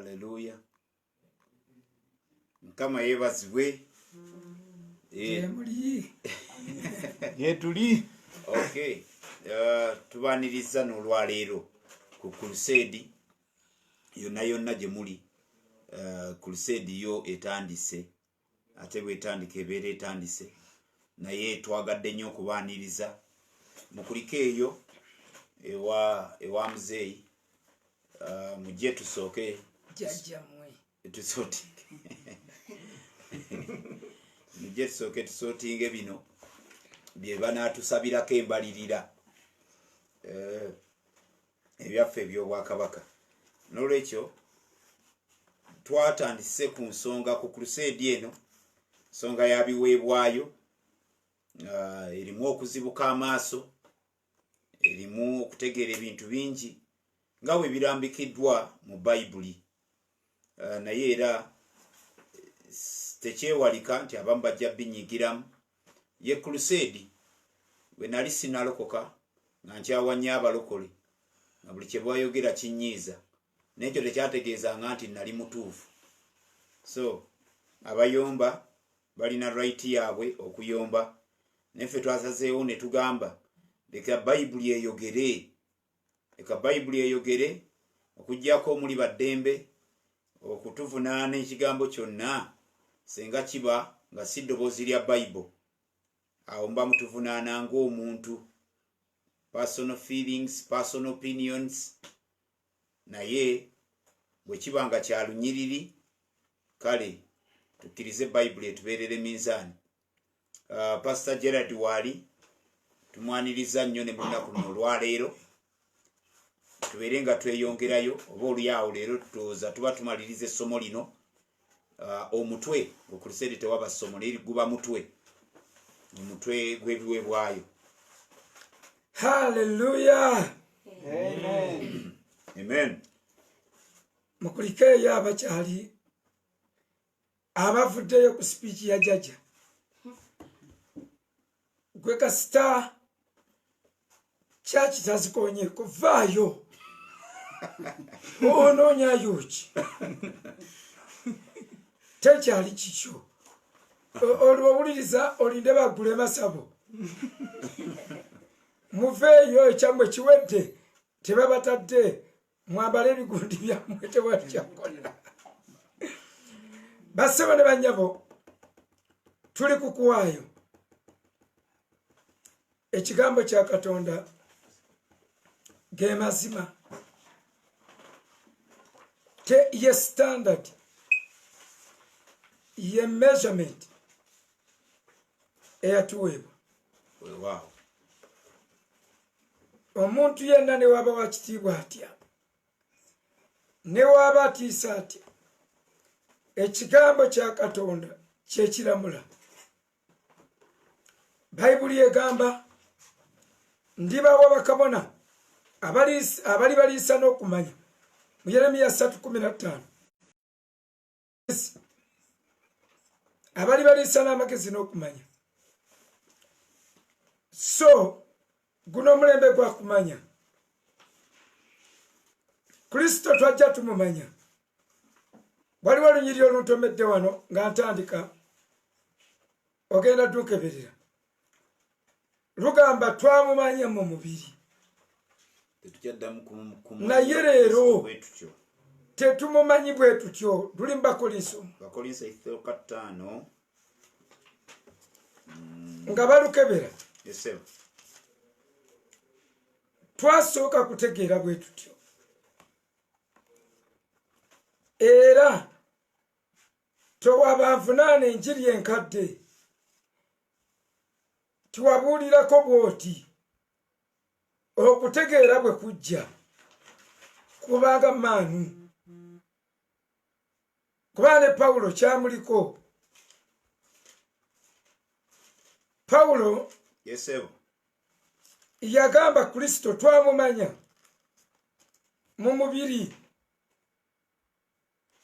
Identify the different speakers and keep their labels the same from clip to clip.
Speaker 1: Hallelujah. Nkama yebazibwe.
Speaker 2: Yetuli.
Speaker 1: Okay. Tubaniriza n'olwaleero ku crusade yonna gye muli. Crusade yo etandise ate bwetandika ebeera etandise naye twagadde nnyo okubaaniriza mukuliko eyo ewa muzeeyi mujje tusooke
Speaker 3: jajjamwe
Speaker 1: tusootinge mujje tusooke tusootinge bino bye banaatusabirako embalirira ebyaffe eby'obwakabaka. N'olwekyo twatandise ku nsonga ku crusade eno, nsonga ya biweebwayo, erimu okuzibuka amaaso, erimu okutegeera ebintu bingi nga bwe birambikiddwa mu Bayibuli. Naye era tekyewalika nti abamu bajja binyigiramu. Ye crusade bwe nali sinalokoka nga nkyawanya abalokole nga buli kye bwayogera kinyiiza, n'ekyo tekyategeezanga nti nali mutuufu. So abayomba balina right yaabwe okuyomba, neffe twasazeewo ne tugamba leka Bayibuli eyogere, leka Bayibuli eyogere, okuggyako omuli baddembe okutuvunaana ekigambo kyonna senga kiba nga si ddoboozi lya Bayibuli. Awo mba mutuvunaana ng'omuntu, personal feelings, personal opinions. Naye bwe kiba nga kya lunyiriri, kale tukkirize Bayibuli etubeerere minzaani. Pastor Gerard Wali tumwaniriza nnyo ne munaku luno olwaleero, tubeere nga tweyongerayo oba olyawo leero tutooza tuba tumaliriza essomo lino. Omutwe ku crusade tewaba ssomo naye guba mutwe, omutwe gw'ebiweebwayo.
Speaker 3: Hallelujah.
Speaker 2: Amen.
Speaker 1: Amen.
Speaker 3: Mukuliko eyo abakyali abavuddeyo ku speech ya jjajja. Gwe kasita kyaki tazikonye kuvaayo onoonyayo ki tekyali kikyo. Olwowuliriza olinde baggule masabo muveeyo ekyamwe kiwedde tebabatadde mwambale ebigundi byammwe tewakyakola. Bassebo ne bannyabo tuli kukuwaayo ekigambo kya Katonda ge mazima ye standard ye measurement eyatuweebwa.
Speaker 1: Wow.
Speaker 3: Omuntu yenna ne waba wa kitiibwa atya, ne waba atiisa atya, ekigambo kya Katonda kyekiramula. Bayibuli egamba ndibawa bakabona abali baliisa n'okumanya mu Yeremiya 3:15. Abali baliisa n'amagezi n'okumanya. So guno omulembe gwa kumanya. Kristo twajja tumumanya. Waliwo olunyiriri oluntomedde wano nga ntandika ogenda tukeberera. Lugamba twamumanya mu mubiri. Naye leero tetumumanyi bwe tutyo. Luli mu Bakolinso.
Speaker 1: Bakolinso 5
Speaker 3: nga balukebera.
Speaker 1: Yes, sir.
Speaker 3: Twasooka kutegeera bwe tutyo. Era towabanvunaana enjiri enkadde tiwabuulirako bw'oti okutegeera bwe kujja kubanga maanu. Kuba ne Pawulo kyamuliko. Pawulo
Speaker 1: Yes, sir.
Speaker 3: yagamba Kristo twamumanya mu mubiri,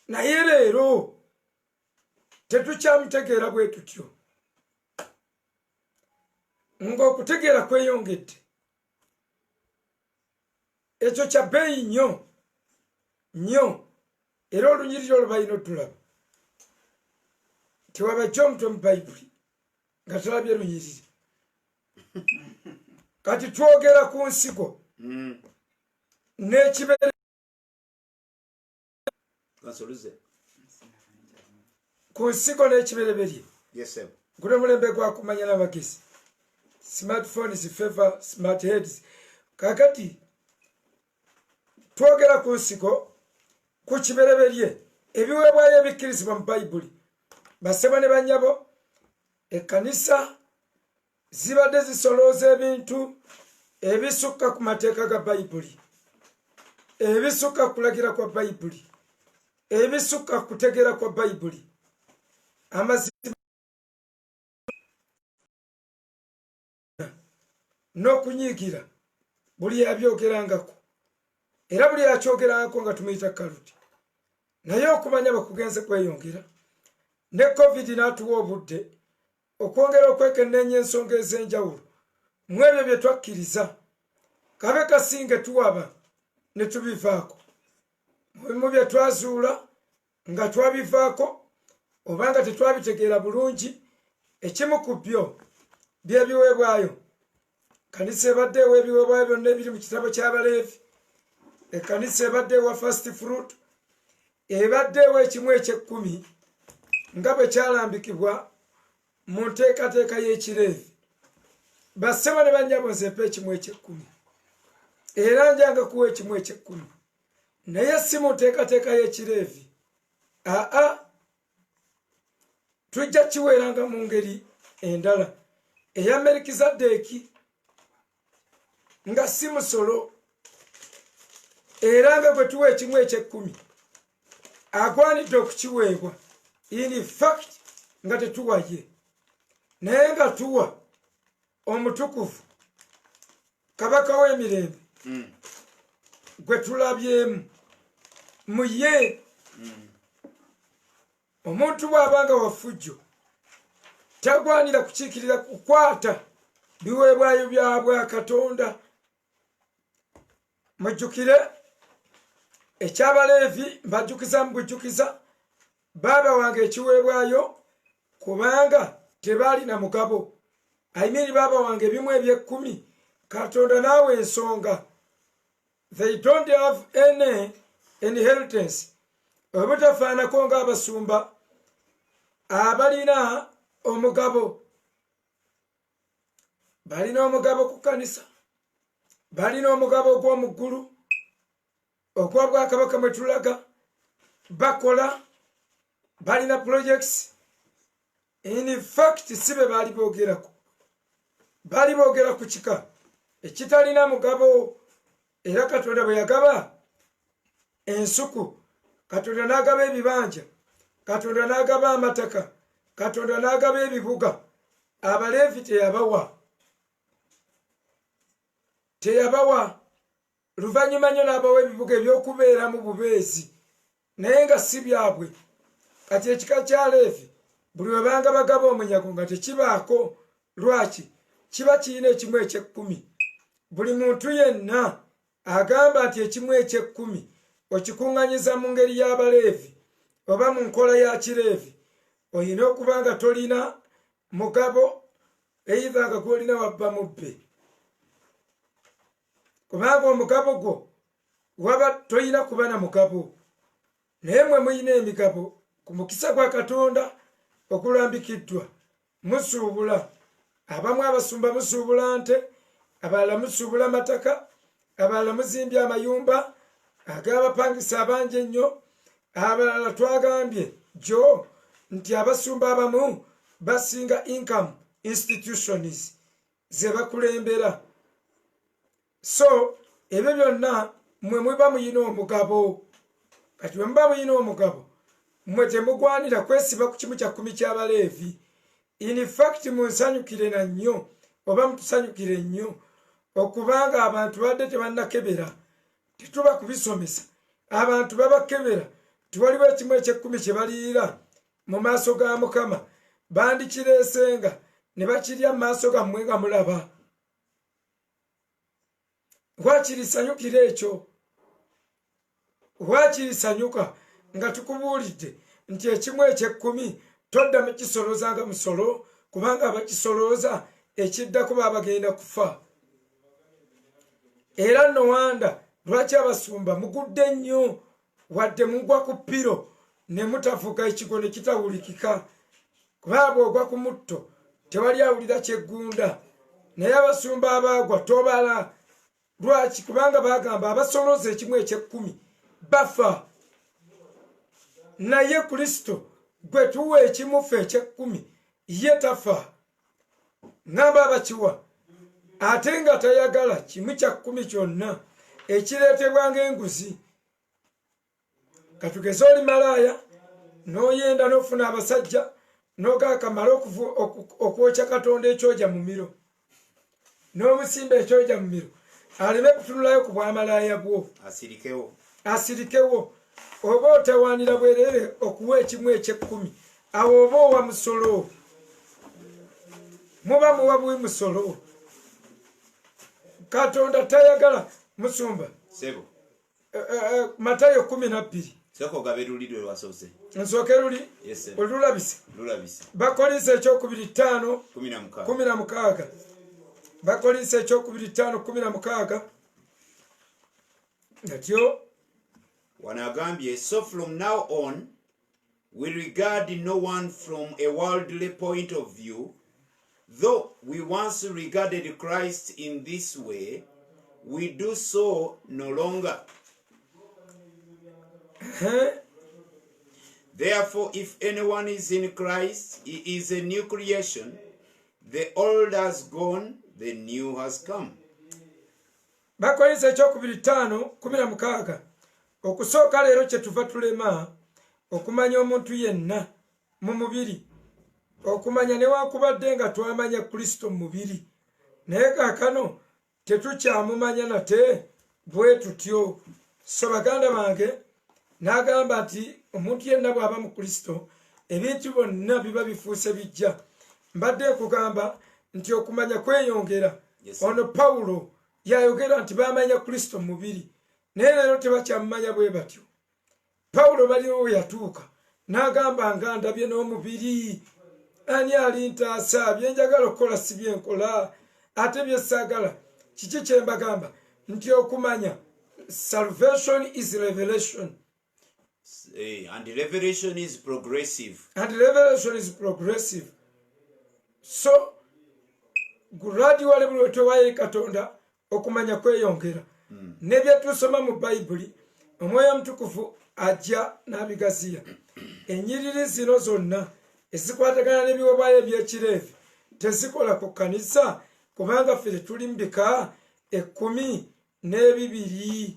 Speaker 3: naye leero tetukyamutegeera bwe tutyo. Ng'okutegeera kweyongedde. Ekyo kya bbeeyi nnyo nnyo era olunyiriri olwo balina otulaba tewabajja omutwe mu bayibuli nga tulabye lunyiriri kati twogera ku nsigo n'ekibere ku nsigo n'ekibereberye guno mulembe gwakumanya n'amagezi smartphones favor smart heads kakati twogera ku nsigo ku kibereberye ebiweebwayo ebikkirizibwa mu bayibuli basema ne banyabo ekkanisa zibadde zisolooza ebintu ebisukka ku mateeka ga bayibuli ebisukka kulagira kwa bayibuli ebisukka kutegeera kwa bayibuli amazima n'okunyiigira buli yabyogerangako era buli yakyogerangako nga tumuyita kaluti naye okumanya bakugenze kweyongera ne covid n'atuwa obudde okwongera okwekenneenya ensonga ez'enjawulo mu ebyo bye twakkiriza kabe kasinge tuwaba ne tubivaako mu bye twazuula nga twabivaako obanga tetwabitegeera bulungi ekimu ku byo by'ebiweebwayo kanisa ebadde ewa ebiweebwayo byonna ebiri mu kitabo ky'Abaleevi ekkanisa ebadde ewa first fruit ebadde ewa ekimu eky'ekkumi nga bwe kyalambikibwa mu nteekateeka y'Ekireevi bassebo ne bannyabo nzeepa ekimu eky'ekkumi era njanga kuwa ekimu eky'ekkumi naye si mu nteekateeka y'Ekireevi tujja kiweeranga mu ngeri endala eya Merikizaddeeki nga si musolo era nga bwe tuwa ekimu eky'ekkumi agwanidde okukiweebwa in fact nga tetuwa ye naye nga tuwa omutukuvu kabaka w'emirembe gwe tulabyemu mu ye omuntu bw'abanga wafujjo tagwanira kukiikirira kukwata biweebwayo bya Katonda mujjukire eky'Abaleevi mbajjukiza mu bujjukiza baaba wange ekiweebwayo kubanga tebaalina mugabo ayimiri baaba wange ebimu eby'ekkumi Katonda naawe ensonga they don't have any inheritance obutafaanako ng'abasumba abalina omugabo balina omugabo ku kanisa balina omugabo ogw'omu ggulu ogwa Bwakabaka mwe tulaga bakola balina projects in fact sibe baali boogerako baali boogera ku kika ekitalina mugabo era Katonda bwe yagaba ensuku Katonda n'agaba ebibanja Katonda n'agaba amataka Katonda n'agaba ebibuga Abaleevi teyabawa luvannyuma nnyo n'abawa ebibuga ebyokubeeramu bubeezi naye nga si byabwe kati ekika kya Leevi buli webanga bagaba omunyago nga tekibaako lwaki kiba kirina ekimu eky'ekkumi buli muntu yenna agamba nti ekimu eky'ekkumi okikuŋŋanyiza mu ngeri y'Abaleevi oba mu nkola ya Kireevi oyina okuba nga tolina mugabo either nga gwolina wabba mubbe kubanga omugabo gwo waba toyina kuba na mugabo naye mwe muyina emigabo ku mukisa gwa Katonda okulambikiddwa musuubula abamu abasumba musuubula nte abalala musuubula mataka abalala muzimbye amayumba ag'abapangisa abangi ennyo abalala twagambye jo nti abasumba abamu basinga income institutions ze bakulembera so ebyo byonna mwe muba muyina omugabo kati bwe muba muyina omugabo mwe temugwanira kwesiba ku kimu kya kkumi ky'Abaleevi in fact munsanyukire na nnyo oba mutusanyukire nnyo okubanga abantu badde tebannakebera tetuba kubisomesa abantu babakebera tiwaliwo ekimu eky'ekkumi kye baliira mu maaso ga Mukama bandikireesenga ne bakirya mu maaso gammwe nga mulaba wakirisanyukira ekyo wakirisanyuka nga tukubuulidde nti ekimu eky'ekkumi toddamu kisolozanga musolo kubanga abakisolooza ekiddako babagenda kufa. Era Nowanda lwaki abasumba mugudde nnyo wadde mugwa ku ppiro ne mutafuuka ekigo ne kitawulikika kuba bw'ogwa ku mutto tewali awulira kyeggunda naye abasumba abaagwa tobala. Lwaki? Kubanga bagamba abasolooza ekimu eky'ekkumi bafa naye Kristo gwe tuwa ekimufa eky'ekkumi ye tafa. Ngamba abakiwa ate nga tayagala kimu kya kkumi kyonna ekireetebwa ng'enguzi. Katugeze oli malaaya n'oyenda n'ofuna abasajja n'ogakamala okwokya Katonda ekyoja mu miro n'omusimba ekyoja mu miro aleme kutunulayo ku bwamalaaya bwo asirikewo. Oba otawaanira bwerere okuwa ekimu eky'ekkumi awo oba owa musolo muba muwa bwi musolo. Katonda tayagala musumba. Matayo 12 nsooke luli olulabise Bakolinso ekyokubiri 5:16 Bakolinso ekyokubiri 5:16 natyo
Speaker 1: wanagambye so from now on we regard no one from a worldly point of view, though we once regarded Christ in this way, we do so no longer. Therefore, if anyone is in Christ, he is a new creation. The old has gone, the new has come.
Speaker 3: Bakolinso ekyokubiri 5:16 okusooka leero kyetuva tulema okumanya omuntu yenna mu mubiri okumanya newankubadde nga twamanya Kristo mu mubiri naye kaakano tetukyamumanya nate bwe tutyo. So baganda bange n'agamba nti omuntu yenna bw'aba mu Kristo ebintu byonna biba bifuuse bijja. Mbadde nkugamba nti okumanya kweyongera. Ono Pawulo yayogera nti bamanya Kristo mu mubiri naye leero tebakyamumanya bwe batyo. Pawulo baliwo we yatuuka n'agamba nga ndabye n'omubiri ani alintaasa byenjagala okukola si byenkola ate byesaagala kiki kye mbagamba nti okumanya salvation is revelation.
Speaker 1: And revelation is progressive.
Speaker 3: So gradually buli wetwewayo Katonda okumanya kweyongera. Ne bye tusoma mu Bayibuli Omwoyo Omutukuvu ajja n'abigaziya. Ennyiriri zino zonna ezikwatagana n'ebiweebwayo eby'ekireevi tezikola ku kkanisa kubanga ffe tuli mu bika 12.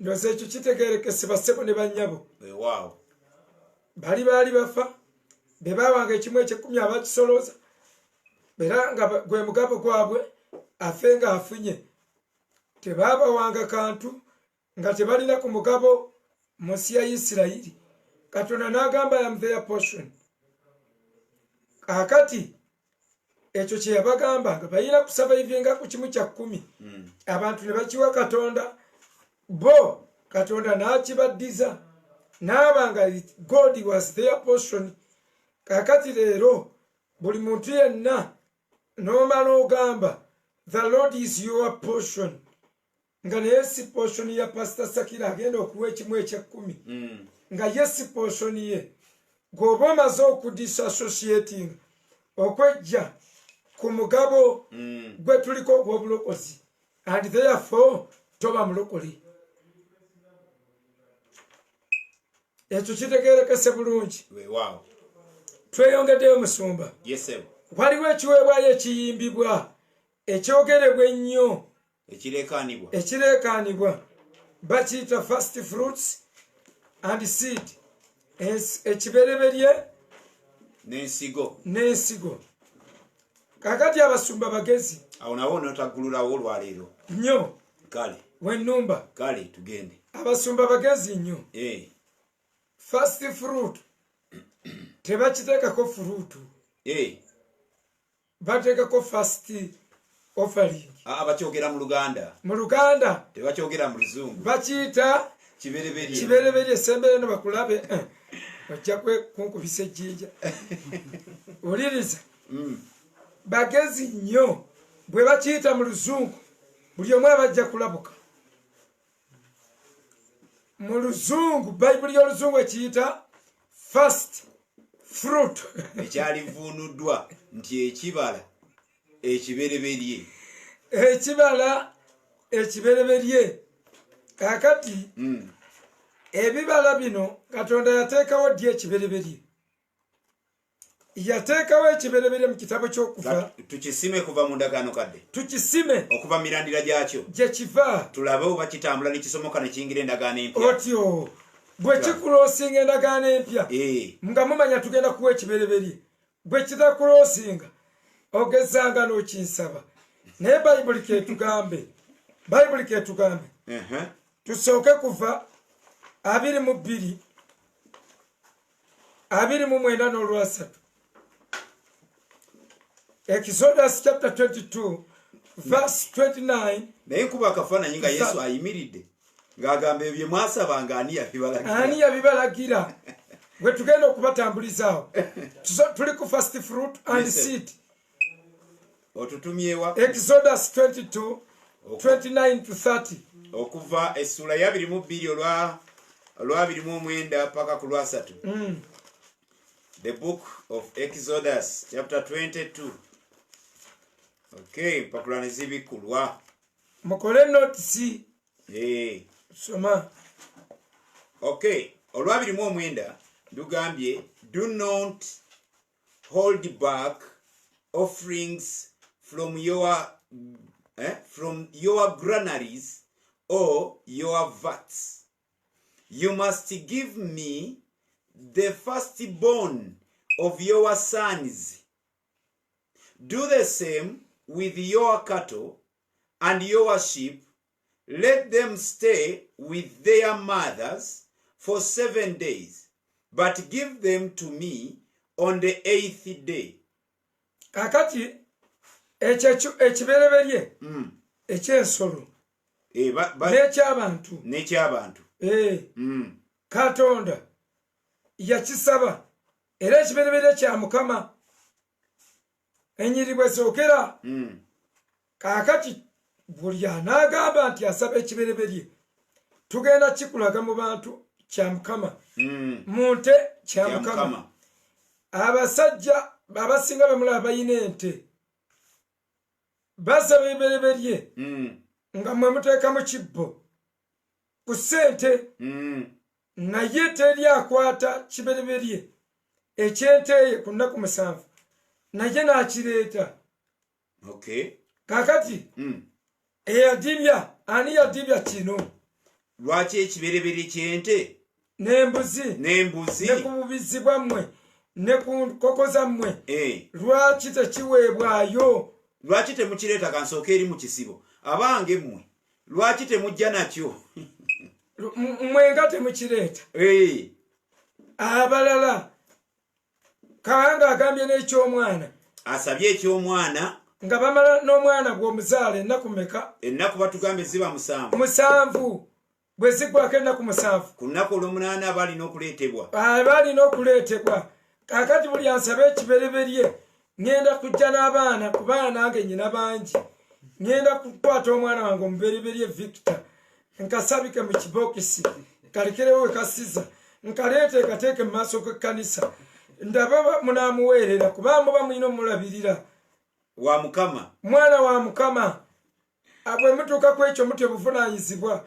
Speaker 3: Ndowooza ekyo kitegeerekese bassebo ne bannyabo. Baali bafa be baawanga ekimu eky'ekkumi abakisolooza era nga gwe mugabo gwabwe afe nga afunye. Tebaabawanga kantu nga tebalina ku mugabo mu nsi ya Isirayiri. Katonda n'agamba I am their portion. Kakati ekyo kye yabagamba nga balina kusavaivinga ku kimu kya 10 abantu ne bakiwa Katonda bo Katonda n'akibaddiza n'abanga God was their portion. Kakati leero buli muntu yenna n'omala ogamba the Lord is your portion nga naye si portion ya Pastor Sakira agenda okuwa ekimu ekya 10 nga ye si portion ye gwoba omaze okudisassociating okwejja ku mugabo gwe tuliko ogw'obulokozi and therefore toba mulokole. Ekyo kitegeerekese bulungi. Tweyongeddeyo musumba. Waliwo ekiweebwayo ekiyimbibwa ekyogerebwa ennyo ekireekaanibwa bakiyita first fruits and seed ekibereberye n'ensigo. Kakati abasumba bagezi
Speaker 1: awo nawo n'otaggululawo olwaleero
Speaker 3: nnyo
Speaker 1: kale
Speaker 3: wennumba
Speaker 1: kale tugende
Speaker 3: abasumba bagezi nnyo. First fruit tebakiteekako fruitu bateekako first offering.
Speaker 1: Bakyogera mu Luganda
Speaker 3: mu Luganda
Speaker 1: tebakyogera mu Luzungu
Speaker 3: bakiyita kibereberye sembere no bakulabe ojja kunkubisa ejjinja uliriza bagezi nnyo bwe bakiyita mu luzungu buli omwe abajja kulabuka mu luzungu bayibuli y'oluzungu ekiyita first fruit
Speaker 1: ekyalivuunuddwa nti ekibala ekibereberye
Speaker 3: ekibereberye kakati ebibala bino katonda yateekawo ddi ekibereberye yateekawo ekibereberye mu kitabo ky'okuva
Speaker 1: tukisime kuva mu ndagaano kadde
Speaker 3: tukisime
Speaker 1: okuva mirandira gyakyo
Speaker 3: gye kiva
Speaker 1: tulabe oba kitambula ne kisomoka ne kiyingira endagaano empya
Speaker 3: otyo bwe kikuloosinga endagaano empya nga mumanya tugenda kuwa ekibereberye bwe kitakuloosinga ogezanga n'okinsaba naye bayibuli ketugambe tusooke kuva 22:29 n'olwasatu Exodus chapter 22 verse 29.
Speaker 1: naye nkuba akafaananyi nga yesu ayimiridde ng'agamba ebyo mwasabanga ani
Speaker 3: yabibalagira bwe tugenda okubatambulizaawo tuli ku first fruit and seed
Speaker 1: otutumyewa
Speaker 3: Exodus 22 29 to 30
Speaker 1: okuva essula ya 22 olwa 29 paka ku lwa 3 the book of Exodus chapter 22 okay pakula nezibikulwa
Speaker 3: mukole notisi soma
Speaker 1: okay olwa 29 lugambye do not hold back offerings from your granaries or your vats. You must give me the firstborn of your sons. Do the same with your cattle and your sheep. Let them stay with their mothers for 7 days, but give them to me on the 8th day.
Speaker 3: Kakati ekibereberye ekyensolo
Speaker 1: n'ekyabantu
Speaker 3: katonda yakisaba era ekibereberye kya mukama enyiri bwe zookera kakati buli anaagamba nti asaba ekibereberye tugenda kikulaga mu bantu kya mukama mu nte kya mukama abasajja abasinga bamulaba bayina ente basaba ebibereberye nga mwe muteeka mu kibbo ku ssente naye teri akwata kibereberye ekyente ye ku nnaku 7 naye n'akireeta kakati eyadibya ani yadibya kino
Speaker 1: lwaki ekibereberye kyente
Speaker 3: n'embuzi ne ku bubizi bwammwe ne ku nkoko zammwe lwaki tekiweebwayo
Speaker 1: lwaki temukireeta kansooka eri mu kisibo abange mmwe lwaki temujja nakyo
Speaker 3: mwenga temukireeta abalala kabanga agambye n'ekyomwana
Speaker 1: asabye ekyomwana
Speaker 3: nga bamala n'omwana gw'omuzaala ennaku meka
Speaker 1: ennaku batugambe ziba
Speaker 3: 7 bwe ziggwako ennaku 7
Speaker 1: ku nnaku olw'omunaana abalina
Speaker 3: okuleetebwa kakati buli ansaba ekibereberye ngenda kujja n'abaana kubaana nange nyina bangi ngenda kukwata omwana wange omubereberye Victor nkasabike mu kibokisi kalekerewo wekasiza nkaleete kateeke mu maaso g'ekkanisa ndaba munaamuweerera kuba muba mulina omulabirira
Speaker 1: wa mukama
Speaker 3: mwana wa mukama bwe mutuuka ku ekyo mutya obuvunaanyizibwa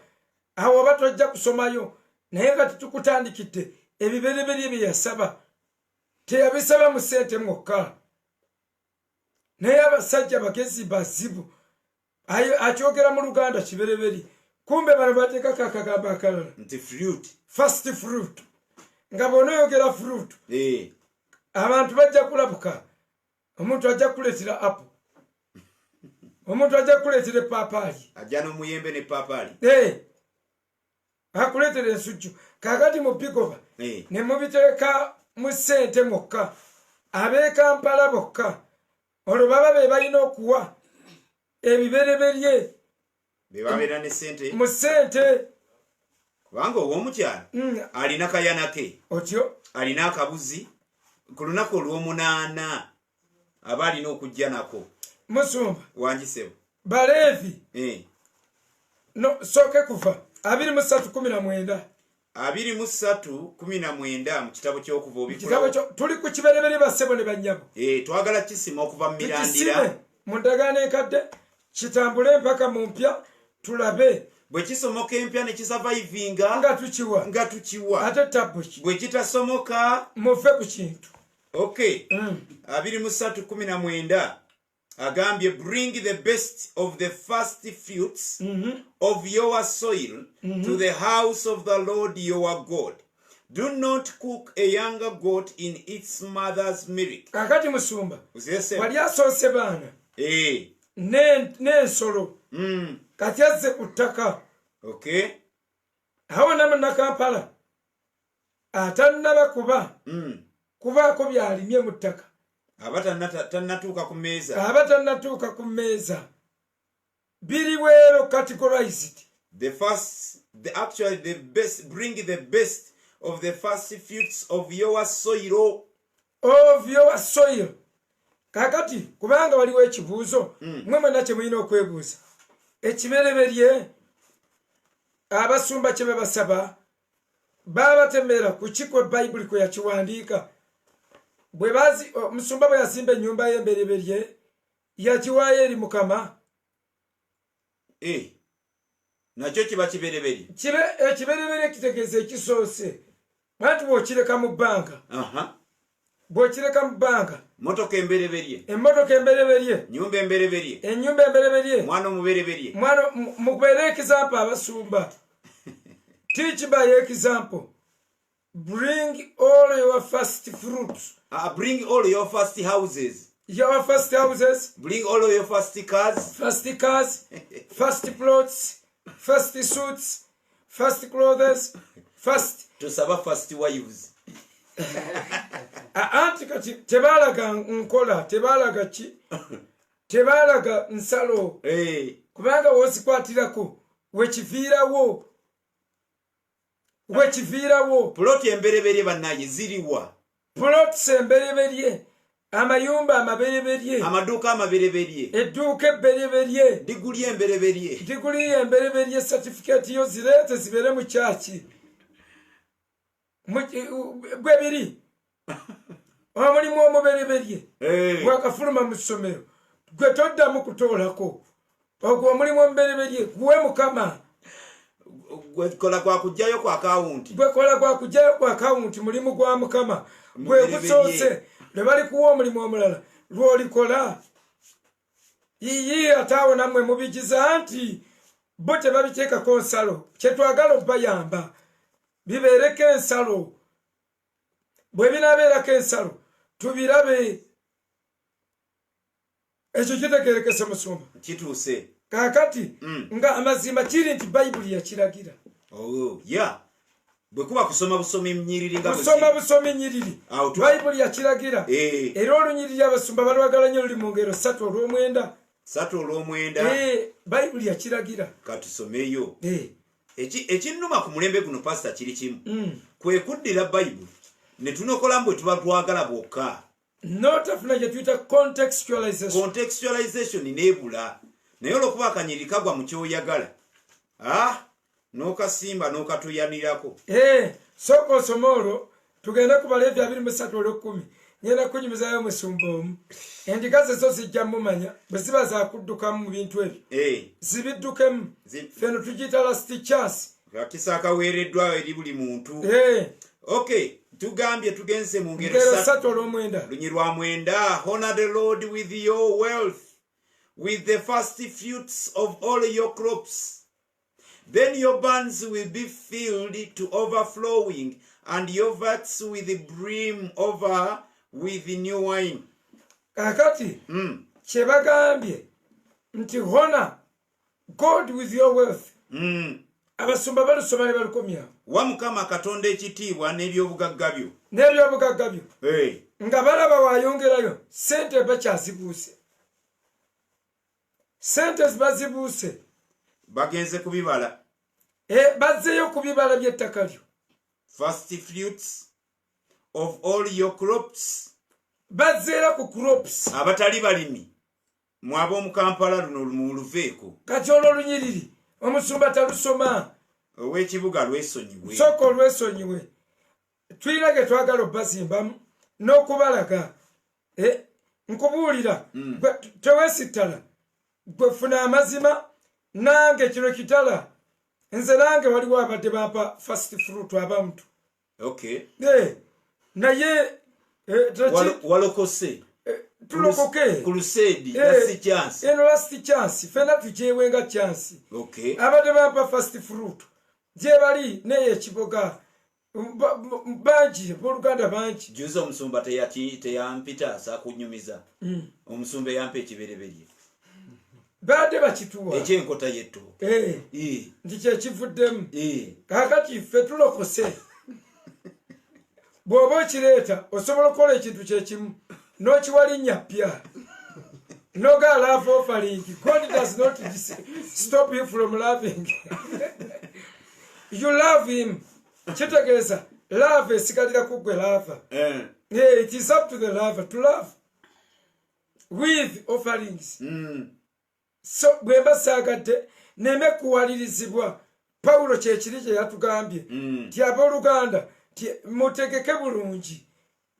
Speaker 3: awo oba tojja kusomayo naye nga tetukutandikidde ebibereberye bye yasaba teyabisaba mu ssente mwokka naye abasajja bagezi bazibu akyogera mu luganda kibereberye kumbe bano bateekako akagambo akalala
Speaker 1: nti fruit
Speaker 3: first fruit nga bw'onoyogera fruit abantu bajja kulabuka omuntu ajja kuleetera apple omuntu ajja kuleetera epaapaali
Speaker 1: ajja n'omuyembe n'epaapaali
Speaker 3: akuleetera ensujju kakati mu bigoba ne mubiteeka mu ssente mwokka ab'ekampala bokka olwo baba be balina okuwa ebibereberye
Speaker 1: bebabeera ne ssente
Speaker 3: mu ssente
Speaker 1: kubanga ow'omukyala alina kayana ke
Speaker 3: otyo
Speaker 1: alina akabuzi ku lunaku olw'omunaana aba alina okujja nako.
Speaker 3: Musumba
Speaker 1: Wangisebo
Speaker 3: Baleevi no soke kuva 23:19
Speaker 1: 23:19 mu kitabo ky'okuva
Speaker 3: obikula tuli ku kiberebere basebo ne banyabo
Speaker 1: twagala kisima okuva mu mirandira
Speaker 3: mu ndagaano enkadde kitambule mpaka mu mpya tulabe
Speaker 1: bwe kisomoka empya ne kisavaivinga
Speaker 3: nga tukiwa ate tabbo
Speaker 1: bwe kitasomoka
Speaker 3: muve ku kintu.
Speaker 1: Okay. 23:19 agambye bring the best of the first fruits of your soil to the house of the Lord your God. Do not cook a younger goat in its mother's milk.
Speaker 3: Kakati musumba wali asoose baana n'ensolo kati azze ku ttaka.
Speaker 1: Okay.
Speaker 3: Awo namuna Kampala atannaba kubaako byalimye mu ttaka
Speaker 1: aba tannatuuka ku mmeeza biri bwero categorized. Bring the best of the first fruits of your soil. Kakati kubanga waliwo ekibuuzo mwe mwena kye mulina okwebuuza ekibereberye abasumba kye babasaba babatemera ku kikwe Bayibuli kwe yakiwandiika. Bwe bazi musumba bwe yasimba ennyumba y'embereberye yakiwaayo eri Mukama. Nakyo kiba kibereberye. Ekibereberye kitegeeza ekisoose. Bantu bw'okireka mu bbanga. Bw'okireka mu bbanga. Emmotoka embereberye.
Speaker 3: Ennyumba embereberye.
Speaker 1: Mwana omubereberye.
Speaker 3: Mukubeere example abasumba. Teach by example. Bring all your first fruits.
Speaker 1: Bring all your first houses.
Speaker 3: Your first houses.
Speaker 1: Bring all your first cars.
Speaker 3: First plots. First suits. First clothes.
Speaker 1: To serve first wives.
Speaker 3: Anti kati tebalaga nkola, tebalaga ki? Tebalaga nsalo. Kubanga wozikwatirako wekiviirawo.
Speaker 1: Ploti embereberye bannaye ziriwa.
Speaker 3: Plots embereberye. Amayumba amabereberye.
Speaker 1: Amaduuka amabereberye.
Speaker 3: Edduuka ebbereberye.
Speaker 1: Diguli embereberye.
Speaker 3: Certificate yo zireete zibere mu kyaki. Bwe biri. Omulimu omubereberye. Gwakafuluma mu ssomero. Gwe toddamu kutoolako. Ogwo omulimu omubereberye guwe Mukama.
Speaker 1: Gwekola kwa kujjayo kwa akawunti mulimu gwa Mukama. Gwe gusoose ne bali kuwa omulimu omulala lw'olikola. Yiyi ataawo nammwe mubigiza nti bo tebabiteekako nsalo. Kye twagala obbayamba bibeereko ensalo. Bwe binaabeerako ensalo tubirabe. Ekyo kitegeerekese musumba. Kituuse.
Speaker 3: Kakati nga amazima kiri nti Bayibuli yakiragira.
Speaker 1: Bwe kuba kusoma busomi nnyiriri nga
Speaker 3: busomi nnyiriri. Bayibuli yakiragira. Era olunyiriri abasumba balwagala nnyo luli mu ngero 3:9. Bayibuli yakiragira.
Speaker 1: Katusomeyo. Ekinnuma ku mulembe guno pastor kiri kimu. Kwe kuddira Bayibuli ne tunokola mbwe tuba twagala bwokka.
Speaker 3: Notafuna gye tuyita contextualization
Speaker 1: neebula. Naye olwokuba akanyiri kagwa mu kyoyagala. N'okasimba n'okatuyanirako.
Speaker 3: Sooka osoma olwo tugenda ku Baleevi 23:10. Ngenda kunyumizayo musumba omu. Endiga ze zo zijja mumanya bwe ziba zaakuddukamu mu bintu ebyo. Zibiddukemu. Feno tugiyita last chance.
Speaker 1: Kakisa akaweereddwayo eri buli muntu. Okay. Tugambye tugenze mu ngero
Speaker 3: 3:9.
Speaker 1: Lunyi lwa 9. Honor the Lord with your wealth, with the first fruits of all your crops. Then your barns will be filled to overflowing, and your vats will brim over with new wine.
Speaker 3: Kakati kye bagambye nti honor God with your wealth. Abasumba balusoma ne balukomya.
Speaker 1: Wa Mukama Katonda ekitiibwa n'ebyobugagga byo.
Speaker 3: Nga balaba wayongerayo sente bakyazibuuse. Sente zibazibuuse.
Speaker 1: Bagenze kubibala.
Speaker 3: bazzeeyo ku bibala by'ettaka lyo.
Speaker 1: First fruits of all your crops.
Speaker 3: Bazzeera ku crops.
Speaker 1: Abatali balimi mwabo mu Kampala luno mu Luveeko.
Speaker 3: Kati olwo lunyiriri omusumba talusoma.
Speaker 1: Ow'ekibuga lwesonyiwe.
Speaker 3: Sooka olwesonyiwe. Tulina ge twagala obbazimbamu n'okubalaga. Nkubuulira teweesittala gwe funa amazima nange kino kitala nze nange waliwo abadde bampa fast fruit abamutu.
Speaker 1: Okay.
Speaker 3: Naye
Speaker 1: walokose
Speaker 3: tulokoke
Speaker 1: crusade last chance.
Speaker 3: Eno last chance fena tujewenga chance.
Speaker 1: Okay.
Speaker 3: Abadde bampa fast fruit je bali neye ekiboga banji Buluganda banji.
Speaker 1: Juzo omusumba teyampita sakunyumiza. Omusumba yampa ekibereberye.
Speaker 3: Bade bakituwa.
Speaker 1: Ekyenkota yetto.
Speaker 3: Ndi kyekivuddemu. Kakati ffe tulokose. Bw'oba okireta osobola okukola ekintu kyekimu n'okiwalinnya ppya. Noga love offering. God does not stop you from loving. You love him. Kitegeeza love esigalira kuggwe lava. It is up to the lover to love with offerings. So bwemba saagadde neme kuwalirizibwa. Paulo kyekiri kye yatugambye ti abooluganda ti mutegeke bulungi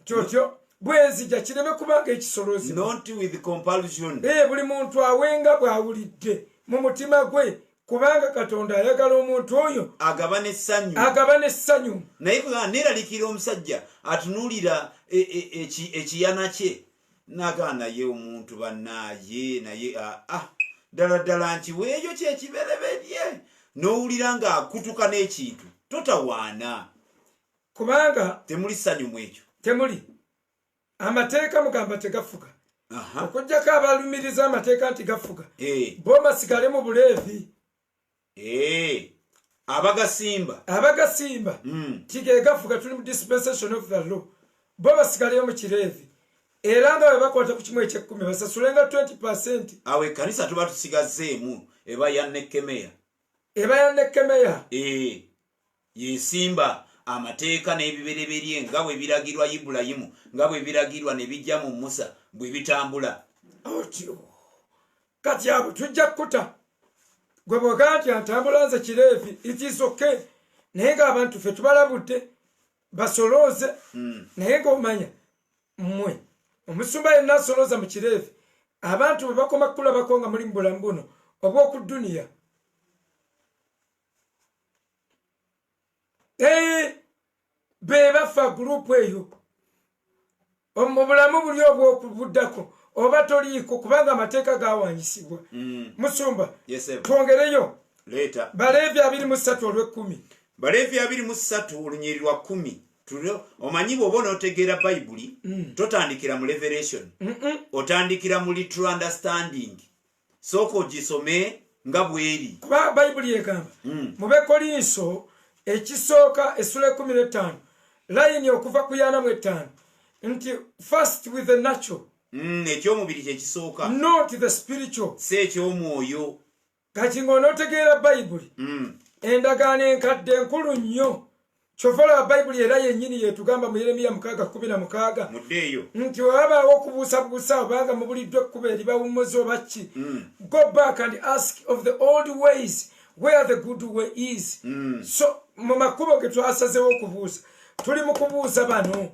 Speaker 3: tyotyo bwenzija kireme kubanga ekisolozi.
Speaker 1: Not with compulsion.
Speaker 3: Buli muntu awenga bw'awulidde mu mutima gwe kubanga Katonda ayagala omuntu oyo
Speaker 1: agabane essanyu. Naye neeralikira omusajja atunuulira ekiyana kye n'agaana ye omuntu bannaaye naye ddala nti weeyo kyekibereberye n'owulira ng'akutuka n'ekintu totawaana
Speaker 3: kubanga
Speaker 1: temuli ssanyu mu ekyo.
Speaker 3: Temuli amateeka mugamba tegafuga. Okujjako abalumiriza amateeka nti gafuga bo basigale mu buleevi. Abagasimba tige gafuga tuli mu dispensation of the law bo basigaleyo mu kireevi era nga bwe bakwata ku kimu eky'ekkumi basasulenga 20%.
Speaker 1: Awo ekkanisa tuba tusigazzeemu eba ya Nekemeya. Yesimba amateeka n'ebibereberye nga bwe biragirwa Ibulayimu nga bwe biragirwa ne bijja mu Musa bwe bitambula.
Speaker 3: Otyo kati abo tujja kukuta gwe bw'ogaa nti antambula nze kireevi it is okay. Naye ng'abantu ffe tubalabudde basolooze naye ng'omanya mmwe omusumba yenna asolooza mu kireevi abantu bwe bakoma kulabako nga muli mu bulamu buno obw'oku dduniya. Be bafa gurupu eyo mu bulamu buli obw'okubuddako oba toliiko kubanga amateeka gaawanyisibwa. Musumba twongereyo Baleevi 23 olw'ekkumi.
Speaker 1: Baleevi 23 olunyiriri lwa 10. Omanyi bw'oba n'otegeera Bayibuli totandikira mu Revelation. Otandikira mu literal understanding. Sooka ogisome nga bw'eri.
Speaker 3: Kuba Bayibuli egamba mu Bekolinso ekisooka essula 15 layini okuva ku 45 nti first with the natural.
Speaker 1: Ekyomubiri kyekisooka.
Speaker 3: Not the spiritual.
Speaker 1: Si ekyomwoyo.
Speaker 3: Kati ng'onootegeera Bayibuli endagaano enkadde enkulu nnyo. Kyova Bayibuli era yennyini yeetugamba mu Yeremiya 6:16
Speaker 1: muddeeyo
Speaker 3: nti wabaawo okubuusabuusa obanga mubuliddwa ekkubo eribawummuza oba ki. Go back and ask of the old ways where the good way is. So mu makubo ge twasazeewo okubuusa tuli mu kubuuza bano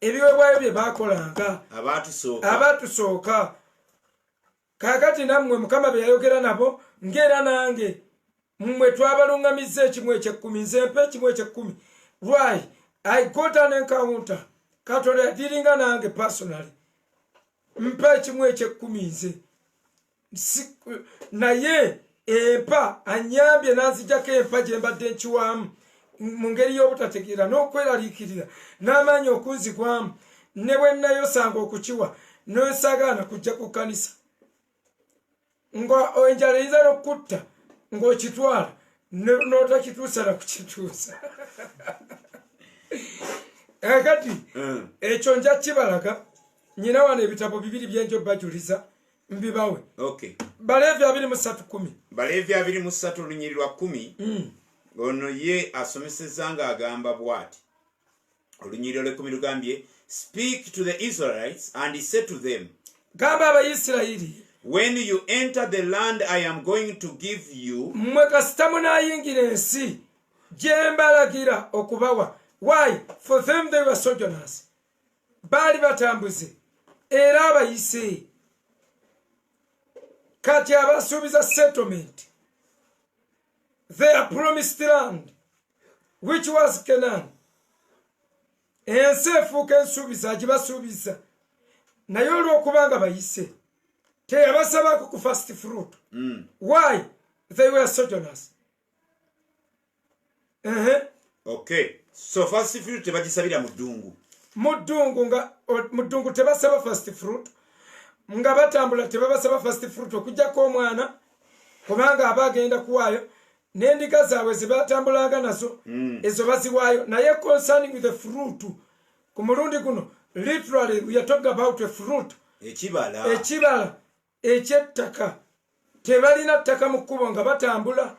Speaker 3: ebiweebwayo bye baakolanga abaatusooka. Kaakati nammwe Mukama be yayogera nabo ng'era nange mmwe twabaluŋŋamizza ekimu eky'ekkumi nze mpa ekimu eky'ekkumi. Why? I got an encounter. Katonda yadiringa nange personally. Mpa ekimu eky'ekkumi nze. Naye empa anyambye nanzijjako empa gye mbadde nkiwaamu mu ngeri y'obutategeera n'okweraliikirira n'amaanyi okunzigwamu ne bwe nnayosanga okukiwa n'osaagaana kujja ku kkanisa. Enjala eyinza n'okutta ng'okitwala n'otakituusa na kukituusa. Kati ekyo nja kibalaga nyina wano ebitabo 2 byenjo bajuliza mbibawe.
Speaker 1: Okay.
Speaker 3: Baleevi 23:10.
Speaker 1: Baleevi 23 olunyiriri lwa 10 ono ye asomeseza ng'agamba bw'ati olunyiriro lw'ekkumi lugambye speak to the Israelites and say to them,
Speaker 3: gamba abayisirayiri
Speaker 1: when you enter the land I am going to give you,
Speaker 3: mmwe kasita munaayingira ensi gye mbalagira okubawa. Why? For them they were sojourners. Baali batambuze era abayise. Kati abasuubiza settlement, their promised land, which was Canaan. Ensi efuuka ensuubiza gibasuubiza, naye olw'okubanga bayise teyabasabako ku first fruit. Why? They were sojourners.
Speaker 1: Okay, so first fruit tebagisabira mu ddungu.
Speaker 3: Mu ddungu tebasaba first fruit, nga batambula tebabasaba first fruit okujjako omwana kubanga aba agenda kuwaayo n'endiga zaabwe zebatambulanga nazo ezo baziwaayo. Naye concerning with the fruit ku mulundi guno literally we are talking about a fruit, ekibala ekyettaka. Tebalina ttaka mu kkubo nga batambula.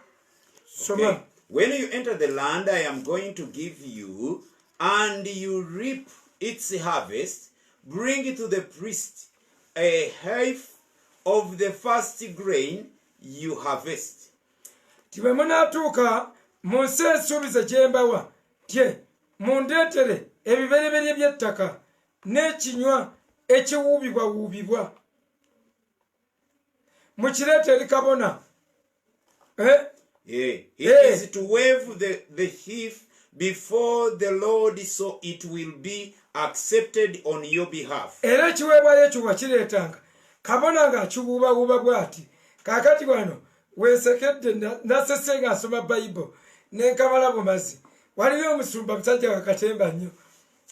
Speaker 3: Soma.
Speaker 1: When you enter the land I am going to give you, and you reap its harvest, bring it to the priest a half of the first grain you harvest.
Speaker 3: Tiwe munaatuuka mu nsi ensuubize gye mbawa, tye mundeetere ebibereberye by'ettaka n'ekinywa ekiwuubibwawuubibwa, mukireete eri kabona.
Speaker 1: It is to wave the sheaf before the Lord, so it will be accepted on your behalf.
Speaker 3: Era ekiweebwayo ekyo wakireetanga kabona ng'akiwuubawuuba bw'ati. Kaakati wano weesekedde nasese ng'asoma Bayibuli n'enkamala bumazi. Waliwo omusumba musajja wakatemba nnyo.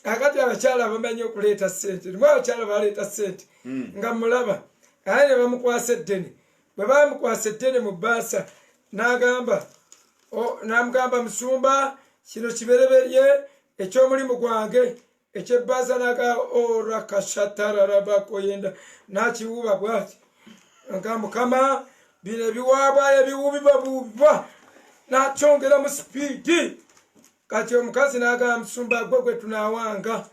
Speaker 3: Kakati abakyala bamanyi okuleeta ssente. Rimwe abakyala baleeta ssente nga mulaba. Aye ne bamukwasa eddene. Bwe bamukwasa eddene mu bbaasa n'agamba, n'amugamba musumba, kino kibereberye eky'omulimu gwange ekyebbaasa n'aga orakashatararabakoyenda n'akiwuuba bw'ati. Nga Mukama bino ebiwaabwayo ebiwuubibwa n'akyongera mu sipiidi. Kati omukazi n'agamba musumba gwe tunaawanga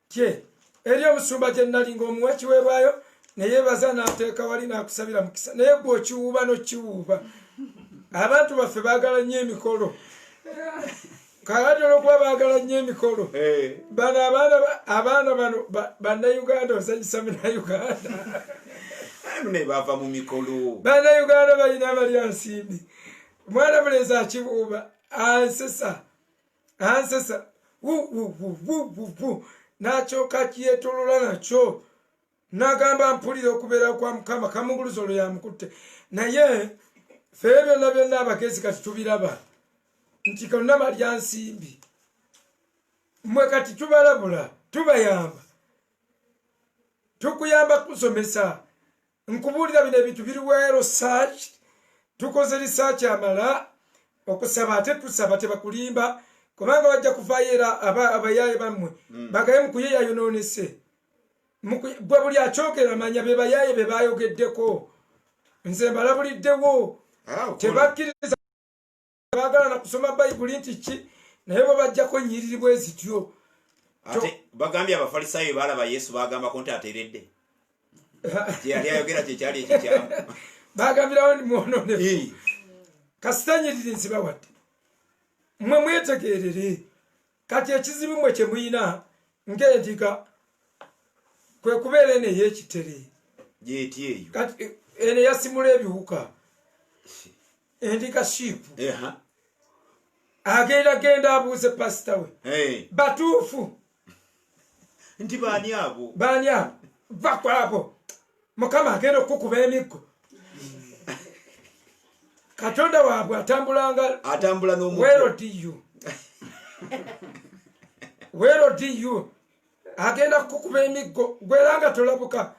Speaker 3: tye eri omusumba gye nnali ng'omuwa ekiweebwayo ne yeebaza n'ateeka wali n'akusabira mukisa, naye gwe okiwuuba n'okiwuuba. Abantu baffe baagala nnyo emikolo. Kakati olw'okuba baagala nnyo emikolo, bano abaana bano bannayuganda osanyusa munnayuganda.
Speaker 1: Ne bava mu mikolo.
Speaker 3: Bannayuganda balina abalya nsimbi. Mwana mulenzi akiwuuba ansesa n'akyoka kyetolola nakyo n'agamba mpulira okubeera kwa Mukama kamunguluzo olwo yamukutte. Naye ffe byonna abagezi kati tubiraba nti konna balya nsimbi. Mmwe kati tubalabula, tubayamba, tukuyamba kusomesa. Nkubuulira bino ebintu biriweero research, tukoze research amala okusaba ate tusaba tebakulimba kubanga bajja kuvaayo era abayaaye bammwe bagaye mu kuyeeyayonoonese. Bwe buli akyogera manya be bayaaye be baayogeddeko. Nze mbalabuliddewo. Tebakkiriza baagala na kusoma Bayibuli nti ki, naye bwe bajjako nnyiriri bwe zityo.
Speaker 1: Ate bagambye abafalisaayo baalaba Yesu baagambako nti ateredde. Yali ayogera kyekyali ekikyamu.
Speaker 3: Baagambirawo ndi mwononefu. Kasita nnyiriri nzibawadde. Mmwe mwetegeerere. Kati ekizibu mmwe kye muyina ng'endiga kwe kubeera eno ey'ekitere.
Speaker 1: Gyeti eyo.
Speaker 3: Kati eno yasimula ebiwuka. Endiga sheep. Agenda abuuze pasita we. Batuufu.
Speaker 1: Nti baani abo?
Speaker 3: Baani abo? Va kwabo. Mukama agenda okukuba emiggo. Katonda waabwe atambula
Speaker 1: n'omuggo.
Speaker 3: Where do you? Agenda kukuba emiggo gweranga tolabuka.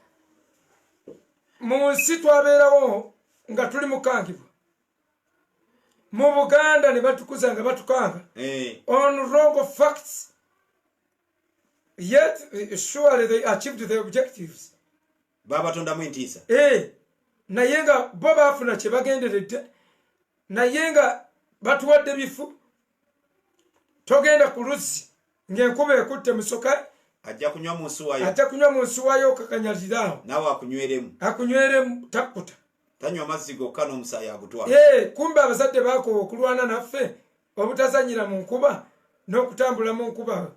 Speaker 3: Mu nsi twabeerawo nga tuli mukangibwa. Mu Buganda ne batukuza nga batukanga. On wrong facts. Yet surely they achieved their objectives.
Speaker 1: Babatondamu entiisa.
Speaker 3: Naye nga bo baafuna kye bagenderedde. Naye nga batuwadde bifu togenda ku luzzi ng'enkuba ekutte musoka
Speaker 1: ajja kunywa mu nsuwayo
Speaker 3: ajja kunywa mu nsuwayo okakanyaliraawo
Speaker 1: naawe
Speaker 3: akunyweremu takkuta
Speaker 1: tanywa mazzi gokka n'omusaayi agutwala
Speaker 3: kumbe abazadde baakoowa okulwana naffe obutazanyira mu nkuba n'okutambula mu nkuba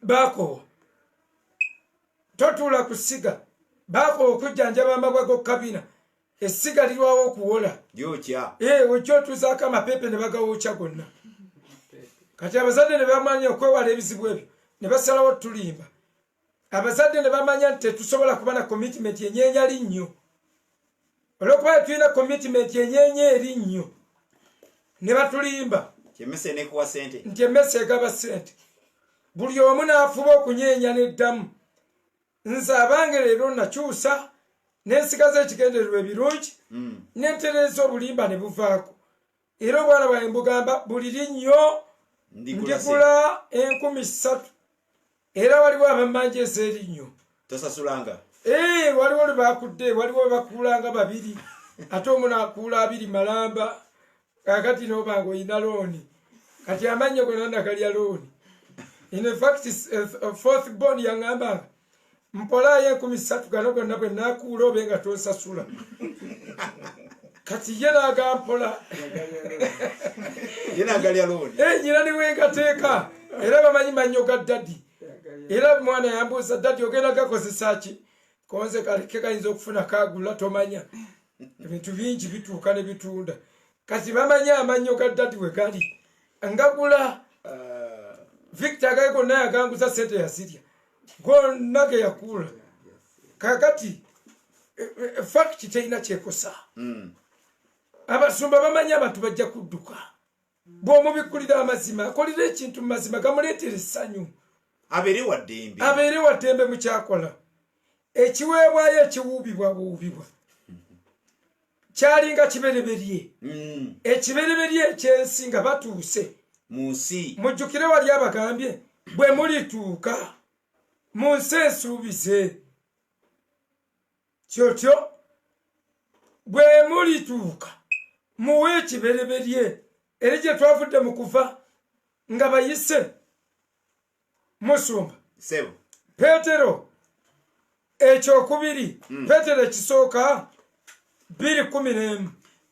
Speaker 3: baakoowa totuula ku ssiga baakoowa okujjanjaba amabwa g'okukabina essiga lirwawo okuwola
Speaker 1: lyokya
Speaker 3: ojja otuuzaako amapepe ne bagawookya gonna kati abazadde ne bamanya okwewala ebizibu ebyo ne basalawo tulimba abazadde ne bamanya nti tetusobola kuba na commitment enyeenya linnyo olwokuba tulina commitment enyeenya erinnyo ne batulimba
Speaker 1: kyemmese nekuwa sente
Speaker 3: nti emmese egaba sente buli omu n'afuba okunyeenya n'eddamu nze abange leero nakyusa n'ensigaza ekigendererwa ebirungi n'entereeza obulimba ne buvaako era obwana bwange mbugamba buli linnyo ndigula 3,000 era waliwo abamanja ez'erinnyo
Speaker 1: tosasulanga
Speaker 3: waliwo lwebakudde waliwo bakuulanga 2 ate omu nakuula 2 malamba kakati nobanga oyina looni kati amannyo gonna nagalya looni in fact fourth born yaŋŋambanga mpolaayo 3,000 gano gonna bwe nakuula obe nga tosasula kati ye nagampola
Speaker 1: yenagalya looni
Speaker 3: nyina niwengateeka era bamanyi mannyo ga ddadi era mwana yambuuza ddadi ogenda gakozesa ki konze kaleke kayinza okufuna kagula tomanya ebintu bingi bituuka ne bitunda kati bamanya amannyo ga ddadi we gali ngagula Victor gaye gonna yaganguza sente yazirya gonna ge yakuula kakati fact teyina kyekosa abasumba bamanya abantu bajja kudduka bw'omubikkulira amazima akolera ekintu mu mazima gamuleetera essanyu abeere wa ddembe mu kyakola ekiweebwayo ekiwuubibwa kyalinga kibereberye ekibereberye ekyensi nga batuuse
Speaker 1: mu nsi
Speaker 3: mujjukire wali abagambye bwe mulituuka mu nsi ensuubize kyotyo bwe mulituuka muwe ekibereberye eri gye twavudde mu kuva nga bayise musumba Peetero ekyokubiri Peetero ekisooka 2:11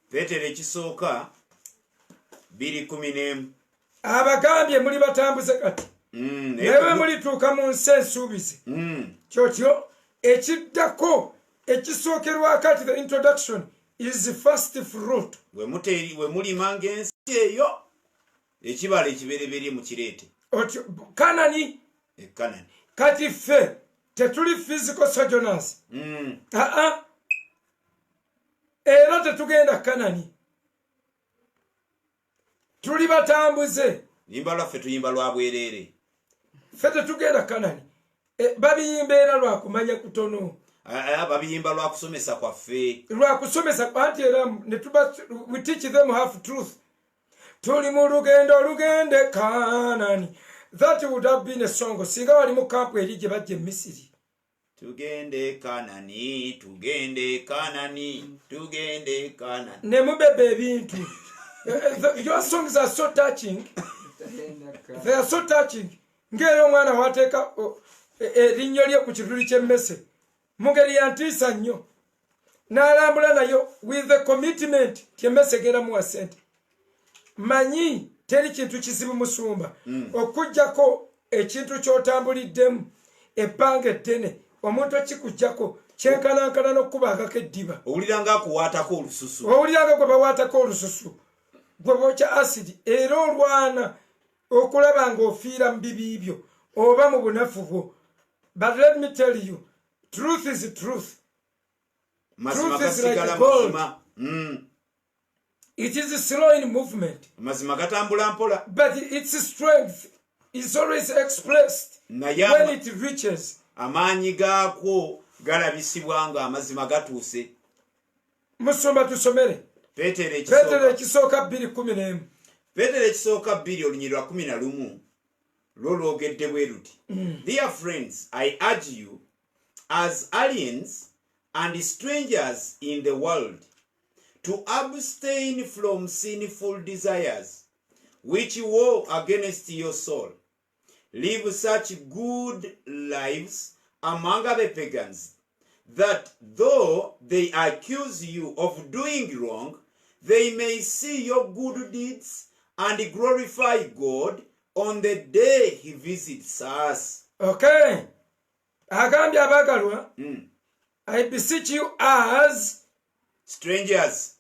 Speaker 1: Peetero ekisooka 2:11
Speaker 3: abagambye muli batambuze kati naye mulituuka mu nsi ensuubize kyotyo ekiddako ekisookerwa kati the introduction is the first fruit
Speaker 1: we mulimanga ensi eyo ekibala ekibereberye mu kireete
Speaker 3: Kanani kati ffe tetuli physical sojourners era tetugenda Kanani tuli batambuze
Speaker 1: yimba lwaffe tuyimba lwa bwereere
Speaker 3: ffe tetugenda Kanani babiyimba era lwakumanya kutono
Speaker 1: babiyimba lwakusomesa kwaffe
Speaker 3: lwakusomesa anti era we teach them half truth tuli mu lugendo olugende Kanani that would have been a song singa wali mu kampu eri gye bajja Misiri
Speaker 1: tugende Kanani
Speaker 3: ne mubebe ebintu your songs are so touching they are so touching ngero omwana wateeka erinnya lye ku kituli ky'emmese mu ngeri ya ntiisa nnyo n'alambula nayo with the commitment tyemmese genda muwa sente manyi teri kintu kizibu musumba okujjako ekintu ky'otambuliddemu ebbanga eddene omuntu ekikujjako kyenkanankana n'okubangako eddiba
Speaker 1: owuliranga
Speaker 3: gwe bawaatako olususu gwe bookya asidi era olwana okulaba ng'ofiira mu bibiibyo oba mu bunafu bwo but let me tell you truth is truth. Truth is like gold. It is slow in movement, but its strength is always expressed when it reaches.
Speaker 1: Amaanyi gaakwo galabisibwa nga amazima gatuuse.
Speaker 3: Musomba tusomere Peetero ekisooka 2:11
Speaker 1: Peetero ekisooka 2 olunyiriri lwa 11 lwolwogedde bwe luti Dear friends, I urge you as aliens and strangers in the world to abstain from sinful desires which war against your soul. Live such good lives among other pagans, that though they accuse you of doing wrong, they may see your good deeds and glorify God on the day he visits us.
Speaker 3: Okay. Agambye abagalwa, I beseech you as
Speaker 1: strangers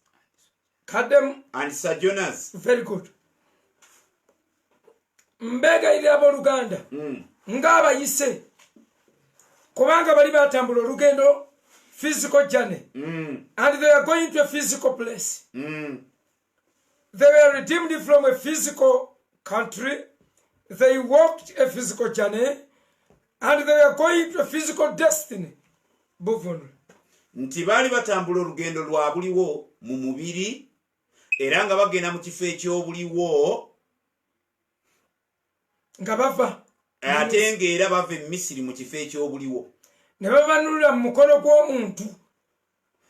Speaker 3: kadem
Speaker 1: and sojourners.
Speaker 3: Very good. Mbegayirira abooluganda ng'abayise kubanga bali batambula olugendo physical journey and they are going to a physical place. They were redeemed from a physical country. They walked a physical journey and they are going to a physical destiny. Buvunule.
Speaker 1: Nti baali batambula olugendo lwa buliwo mu mubiri era nga bagenda mu kifo eky'obuliwo
Speaker 3: nga bava
Speaker 1: ate ng'era bava e Misiri mu kifo eky'obuliwo
Speaker 3: ne babanulira mu mukono gw'omuntu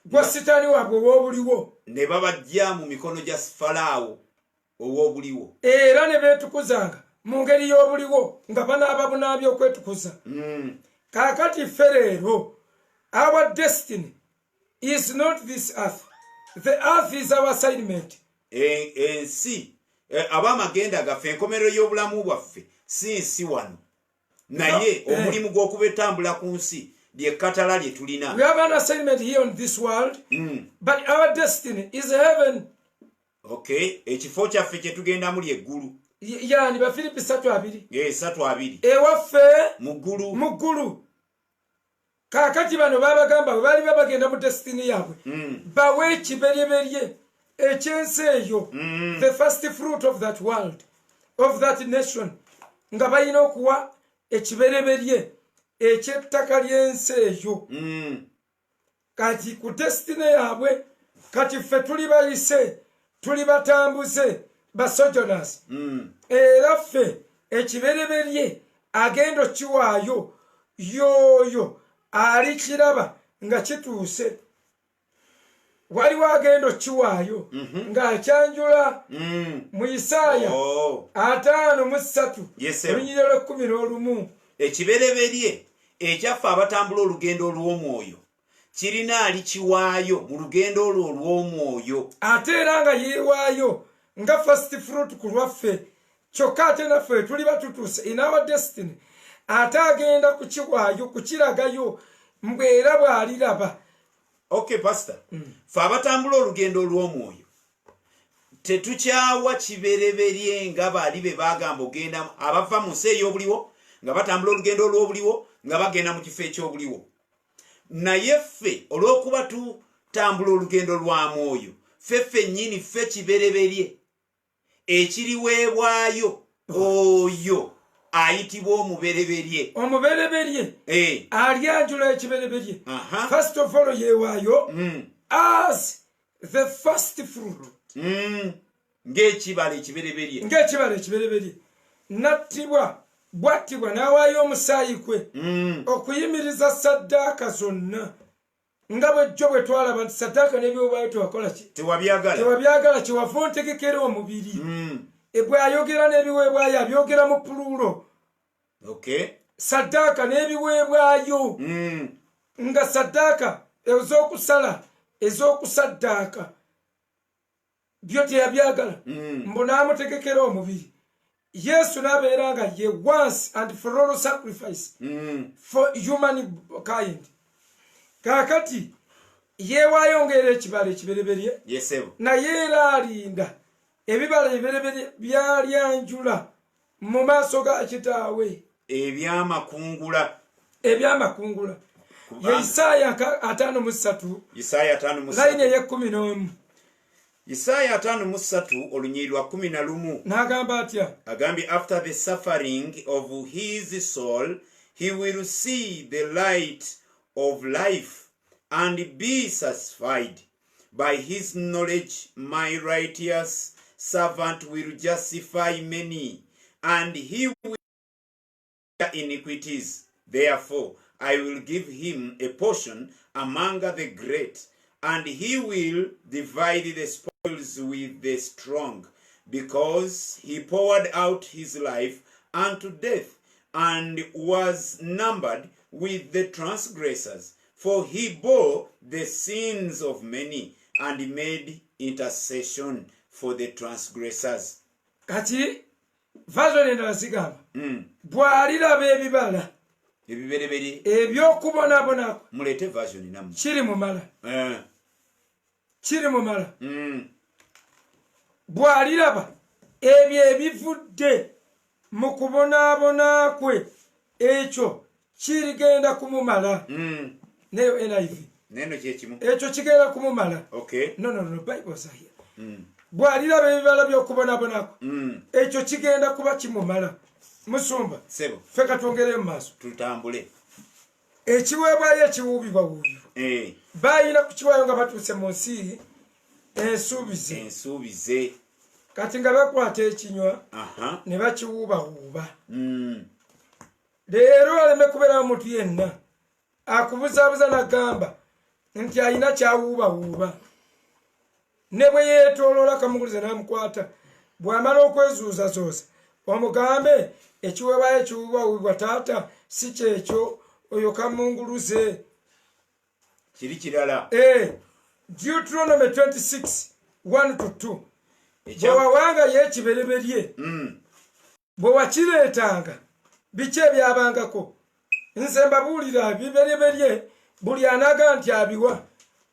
Speaker 3: gwa sitaani waabwe ow'obuliwo
Speaker 1: ne babajja mu mikono gya Falaawo ow'obuliwo
Speaker 3: era ne beetukuzanga mu ngeri y'obuliwo nga banaababunaabya okwetukuza. Kaakati ffe leero our destiny is not this earth. The earth is our assignment.
Speaker 1: Ensi abamagenda gaffe enkomerero y'obulamu bwaffe si nsi wano naye omulimu gw'okuba etambula ku nsi ly'ekkatala lye tulina.
Speaker 3: We have an assignment here on this world, but our destiny is heaven.
Speaker 1: Okay, ekifo kyaffe kye tugendamu ly'eggulu.
Speaker 3: Yani Bafilipi 3:2.
Speaker 1: 3:2.
Speaker 3: Ewaffe
Speaker 1: mu ggulu.
Speaker 3: Kaakati bano babagamba bwe baali babagenda mu destiny yaabwe bawe ekibereberye ekyensi eyo, the first fruit of that world, of that nation, nga balina okuwa ekibereberye eky'ettaka ly'ensi eyo. Kati ku destiny yaabwe kati ffe tuli bayise, tuli batambuze, basojourners. Era ffe ekibereberye agenda okiwaayo yoyo ali kiraba nga kituuse. Waliwo agenda okiwaayo ng'akyanjula mu Isaaya 5:3 olunyiriro 11.
Speaker 1: Ekibereberye ekyaffe abatambula olugendo olw'omwoyo kirina alikiwaayo mu lugendo olwo olw'omwoyo,
Speaker 3: ate era nga yeewaayo nga first fruit ku lwaffe. Kyokka ate naffe tuli batutuuse in our destiny, ate agenda kukiwaayo kukiragayo mbwera bw'aliraba.
Speaker 1: Okay, pastor. Ffe abatambula olugendo olw'omwoyo tetukyawa kibereberye nga baali be bagamba ogenda abava mu nsi ey'obuliwo nga batambula olugendo olw'obuliwo nga bagenda mu kifo eky'obuliwo. Naye ffe olw'okuba tutambula olugendo lwa mwoyo, ffe nnyini ffe kibereberye ekiriweebwayo oyo ayitibwa omubereberye.
Speaker 3: Omubereberye alyanjula ekibereberye. First of all yeewaayo as the first fruit,
Speaker 1: ng'ekibala ekibereberye,
Speaker 3: ng'ekibala ekibereberye. Nattibwa bwattibwa n'awaayo omusaayi kwe okuyimiriza saddaaka zonna, nga bwejjo bwe twalaba nti saddaaka n'ebyobwayo tewakola ki? Tewabyagala. Kyewava ontegekera omubiri. Bw'ayogera n'ebiweebwayo abyogera mu pululo.
Speaker 1: Okay.
Speaker 3: Saddaaka n'ebiweebwayo nga saddaaka ez'okusala ez'okusaddaaka byo teyabyagala, mbu n'amutegekera omubiri. Yesu n'abeera nga ye once and for all sacrifice for humankind. Kaakati yeewaayo ng'era ekibala ekibereberye, naye era alinda ebibala ebibereberye byalyanjula mu maaso ga kitaawe,
Speaker 1: ebyamakungula.
Speaker 3: Ye Isaaya 5:3 layini ey'e11.
Speaker 1: Isaaya 5:3 olunyiriri lwa 11
Speaker 3: n'agamba atya?
Speaker 1: Agambye, after the suffering of his soul he will see the light of life and be satisfied. By his knowledge my righteous servant will justify many, and he will bear iniquities. Therefore I will give him a portion among the great, and he will divide the spoils with the strong, because he poured out his life unto death, and was numbered with the transgressors. For he bore the sins of many, and made intercession for the transgressors.
Speaker 3: Kati version endala zigamba bw'aliraba ebibala
Speaker 1: Ebiberebere
Speaker 3: eby'okubonabonako
Speaker 1: mulete version namu.
Speaker 3: kiri mu mala kiri mu mala bw'aliraba ebyo ebivudde mu kubonaabona kwe ekyo kirigenda kumumala. Neyo NIV
Speaker 1: neno kyekimu
Speaker 3: ekyo kigenda kumumala.
Speaker 1: okay
Speaker 3: No Bible sahiya bw'aliraba ebibala by'okubonabonako ekyo kigenda kuba kimumala. Musumba
Speaker 1: sebo
Speaker 3: ffe katwongere mu maaso
Speaker 1: tutambule
Speaker 3: ekiweebwayo ekiwuubibwa wuubibwa baayina kukiwaayo nga batuuse mu nsi ensuubize kati nga bakwata ekinywa ne bakiwuubawuuba. Leero aleme kubeerawo muntu yenna akubuzaabuza nagamba nti alina kyawuubawuuba, ne bwe yeetooloola kamugulize n'amukwata bw'amala okwezuuzazooza omugambe ekiweebwayo ekiwuubawuubibwa taata si kyekyo oyo kamunguluze
Speaker 1: kiri kirala.
Speaker 3: Deuteronomy 26:1-2 bwe wawanga y'ekibereberye bwe wakireetanga biki ebyabangako nze mbabuulira bibereberye buli anaga nti abiwa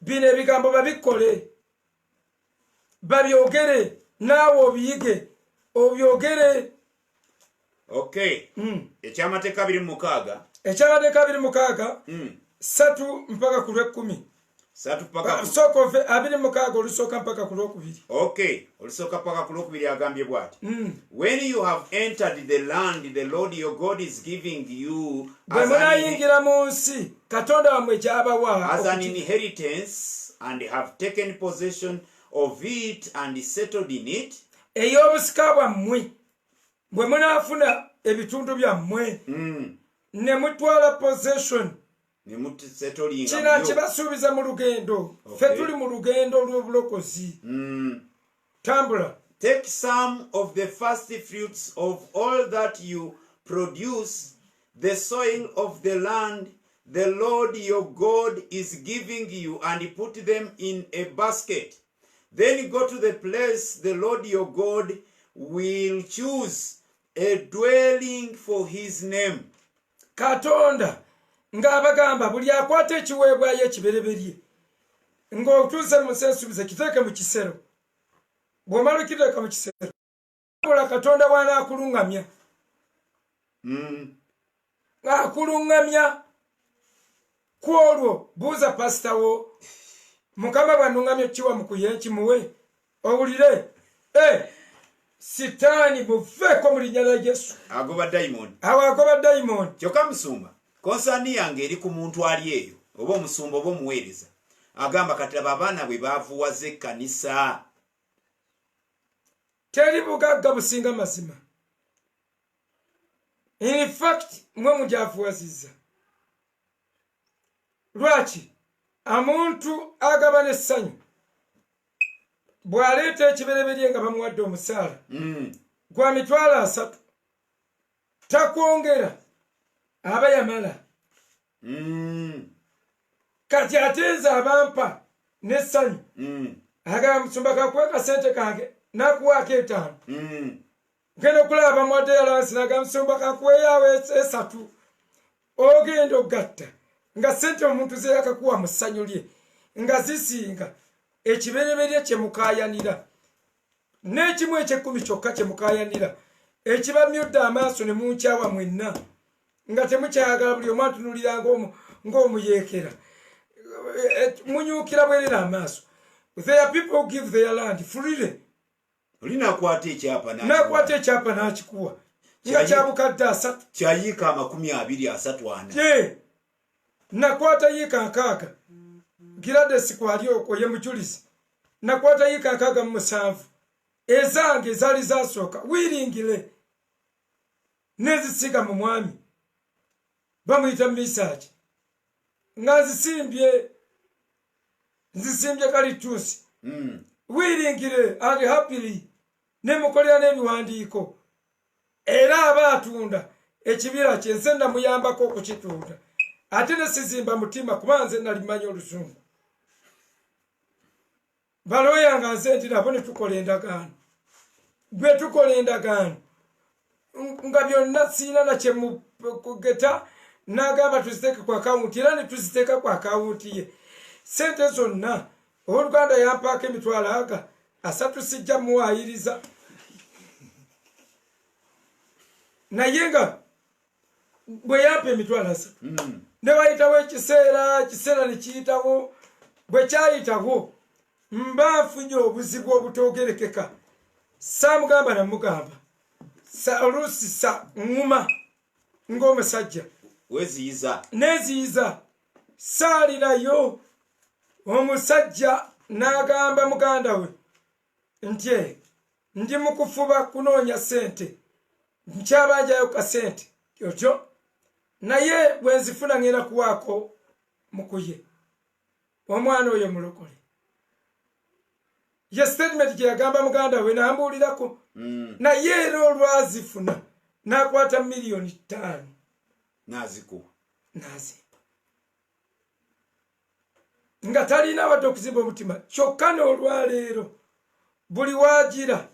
Speaker 3: bino ebigambo babikole babyogere naawe obiyige obyogere.
Speaker 1: Okay. Ekyamateeka 26
Speaker 3: ekyamateeka 26 3 mpaka ku lw'ekkumi.
Speaker 1: 3 mpaka
Speaker 3: sooka ove 26 olusooka mpaka ku lw'okubiri.
Speaker 1: Okay, olusooka mpaka ku lw'okubiri agambye bw'ati. When you have entered the land the Lord your God is giving you
Speaker 3: bwe munayingira mu nsi Katonda wammwe gy'abawa
Speaker 1: as an inheritance, and have taken possession of it and settled in it,
Speaker 3: ey'obusika bwammwe bwe munaafuna ebitundu byammwe ne mutwala possession kina kibasuubiza mu lugendo. Ffe tuli mu lugendo lw'obulokozi. Tambula.
Speaker 1: Take some of the first fruits of all that you produce, the soil of the land the Lord your God is giving you, and put them in a basket. Then go to the place the Lord your God will choose, a dwelling for his name.
Speaker 3: Katonda ng'abagamba buli akwata ekiweebwayo ekibereberye ng'otuuze mu nsi ensuubize kiteeke mu kisero. Bw'omala okiteeka mu kisero bula Katonda bw'anaakulungamya akulungamya ku olwo buuza pasitawo Mukama bw'annungamya kiwa mukuye kimuwe owulire. Sitaani muveeko mu linnya lya Yesu.
Speaker 1: Agoba dayimoni.
Speaker 3: Awo agoba dayimoni.
Speaker 1: Kyokka musumba konsaani yange eri ku muntu ali eyo oba omusumba oba omuweereza agamba kati laba abaana bwe baavuwaza ekkanisa.
Speaker 3: Teri bugagga businga mazima. In fact mwe mugyavuwazizza. Lwaki omuntu agaba n'essanyu bw'aleeta ekibereberye nga bamuwadde omusaala gwa mitwalo 3 takwongera aba yamala. Kati ateeza abampa n'essanyu agamba musumba kakuwe kasente kange nakuwaako 5 ngenda okulaba bamuwadde yalansi nagamba musumba kakuwe yawe 3 ogenda ogatta nga sente omuntu ze yakakuwa mu ssanyu lye nga zisinga ekibereberye kye mukaayanira n'ekimu eky'ekkumi kyokka kye mukaayanira ekibamyudde amaaso ne munkyawa mwenna nga temukyayagala buli omu atunulira ng'omuyeekera munyuukira bwerera amaaso. There people give their land freely.
Speaker 1: Olinakwata
Speaker 3: ekyapa n'akikuwa nga kyabukadde 3
Speaker 1: kyayiika 23
Speaker 3: nakwata yiika 6 Giradesi kwali okwo ye mujulizi nakwata yiika 67 ezange zaali zasooka wiringire nezisiga mu mwami bamuyita Misaki nga nzisimbye kalituusi wiringire and happily ne mukolera n'ebiwandiiko era aba atunda ekibira kye nze namuyambako okukitunda ate ne sizimba mutima kuba nze nalimanyi oluzungu baloyanga nze nti nabo ne tukola endagaano gwe tukola endagaano nga byonna siina nakyemugeta n'agamba tuziteeke ku akawunti era ne tuziteeka ku akawunti ye sente zonna owooluganda yampaako emitwalo aga 3 sijja muwaayiriza naye nga bwe yampa emitwalo 3 ne wayitawo ekiseera ne kiyitawo bwe kyayitawo mba nfunye obuzibu obutoogerekeka saamugamba namugamba oluusi ŋŋuma ng'omusajja
Speaker 1: weziyiza
Speaker 3: neziyiza saalinayo omusajja n'agamba muganda we nti ndi mu kufuba kunoonya sente nkyabanjayo kasente otyo naye bwe nzifuna ŋŋenda kuwaako mukuye omwana oyo mulokole ye statement gye yagamba muganda we nambuulirako naye era olwazifuna n'akwata miliyoni 5
Speaker 1: nazikuwa
Speaker 3: nazimba nga talina wadde okuzimba omutima kyokka n'olwaleero buli waagira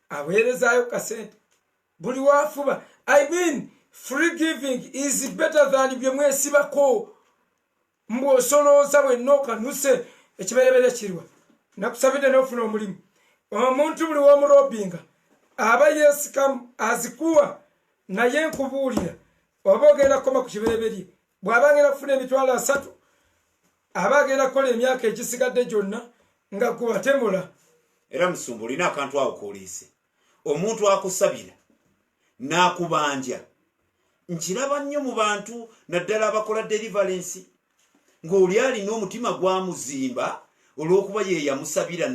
Speaker 3: aweerezaayo kasente buli waafuba I mean free giving is better than bye mwesibako mbw'osolooza wenna okanuse ekiberebere kirwa nakusabidde n'ofuna omulimu omuntu buli w'omurobinga aba yeesikamu azikuwa naye nkubuulira oba ogenda kukoma ku kibereberye bw'aba ngenda kufuna emitwalo 3 aba agenda kukola emyaka egisigadde gyonna nga gubatemula
Speaker 1: era musumba olina akantu awo kooliise omuntu akusabira n'akubanja nkiraba nnyo mu bantu naddala abakola deliverance ng'oli alina omutima gwamuzimba olw'okuba ye yamusabira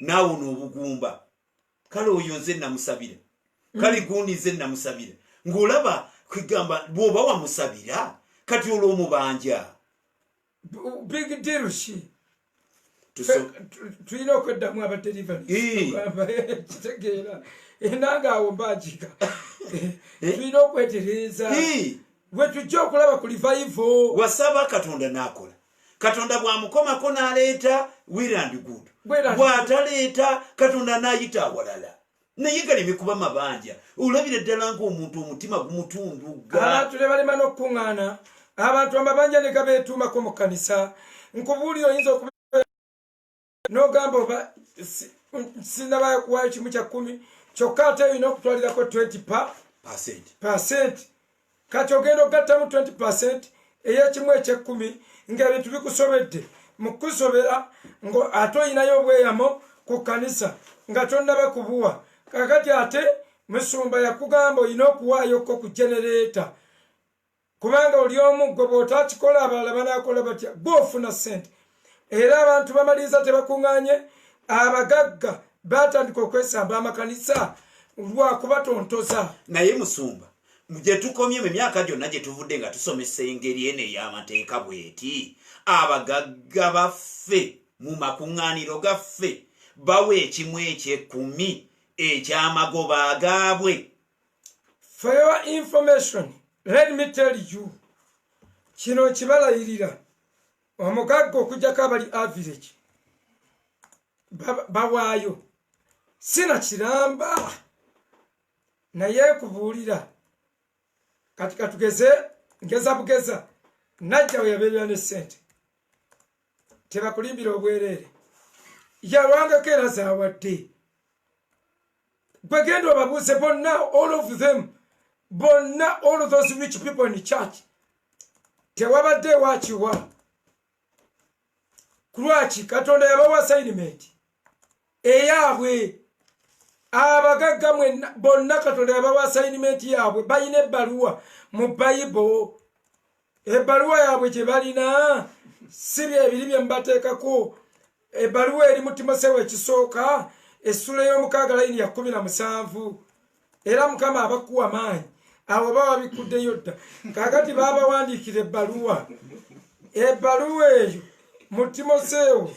Speaker 1: n'awona obugumba kale oyo nze namusabira kale gundi nze namusabira ng'olaba kwegamba bw'oba wamusabira kati olw'omubanja
Speaker 3: big deal shi tulina okweddamu abadeliverance kitegeera enanga awo mbagika tulina okwetereeza bwe tujja okulaba ku revival
Speaker 1: wasaba katonda n'akola katonda bw'amukomako n'aleeta will and good bw'ataleeta katonda n'ayita awalala naye galeme kuba mabanja olabira ddala ng'omuntu omutima gumutunduga
Speaker 3: abantu ne balema n'okukuŋŋaana abantu amabanja ne gabeetuumako mu kkanisa nkubuulira oyinza okuba n'ogamba oba sinnabayo kuwaayo 1/10 kyokka ate olina okutwalirako 20% kati ogenda okugattamu 20% ey'ekimu ng'ebintu bikusobedde mu kusobera ate oyinayo obweyamo ku kkanisa nga tonnaba kubuwa kakati ate musumba yakugamba olina okuwaayoko ku genereeta kubanga oli omu gwe bw'otakikola abalala banaakola batya gw'ofuna sente era abantu bamaliriza tebakuŋŋaanye abagagga batandika okwesamba amakanisa lwakubatontoza
Speaker 1: naye musumba gye tukomye mu myaka gyonna gye tuvudde nga tusomesa engeri eno ey'amateeka bw'eti abagagga baffe mu makuŋŋaaniro gaffe bawa ekimu eky'ekkumi eky'amagoba agaabwe.
Speaker 3: For your information, let me tell you, kino kibalayirira omugagga okujjako abali average bawaayo sina kiramba naye kubuulira kati katugeze ngeza bugeza najja weyabeerera ne ssente tebakulimbira obwereere yalwangako era zaawadde gwe genda obabuuze bonna all of them bonna all of those rich people in the church tewabadde wakiwa kulwaki katonda yabawa assignment eyaabwe abagagga mwenna bonna katonda yabawa assignment yaabwe balina ebbaluwa mu bayibo ebbaluwa yaabwe gye balina si byebiri bye mubateekako ebbaluwa eri mu timoseewo ekisooka essula y'omukaaga layini ya 17 era mukama abakuwa maanyi abo baba bikuddeyo dda kakati baabawandiikira ebbaluwa eyo mu Timoseewo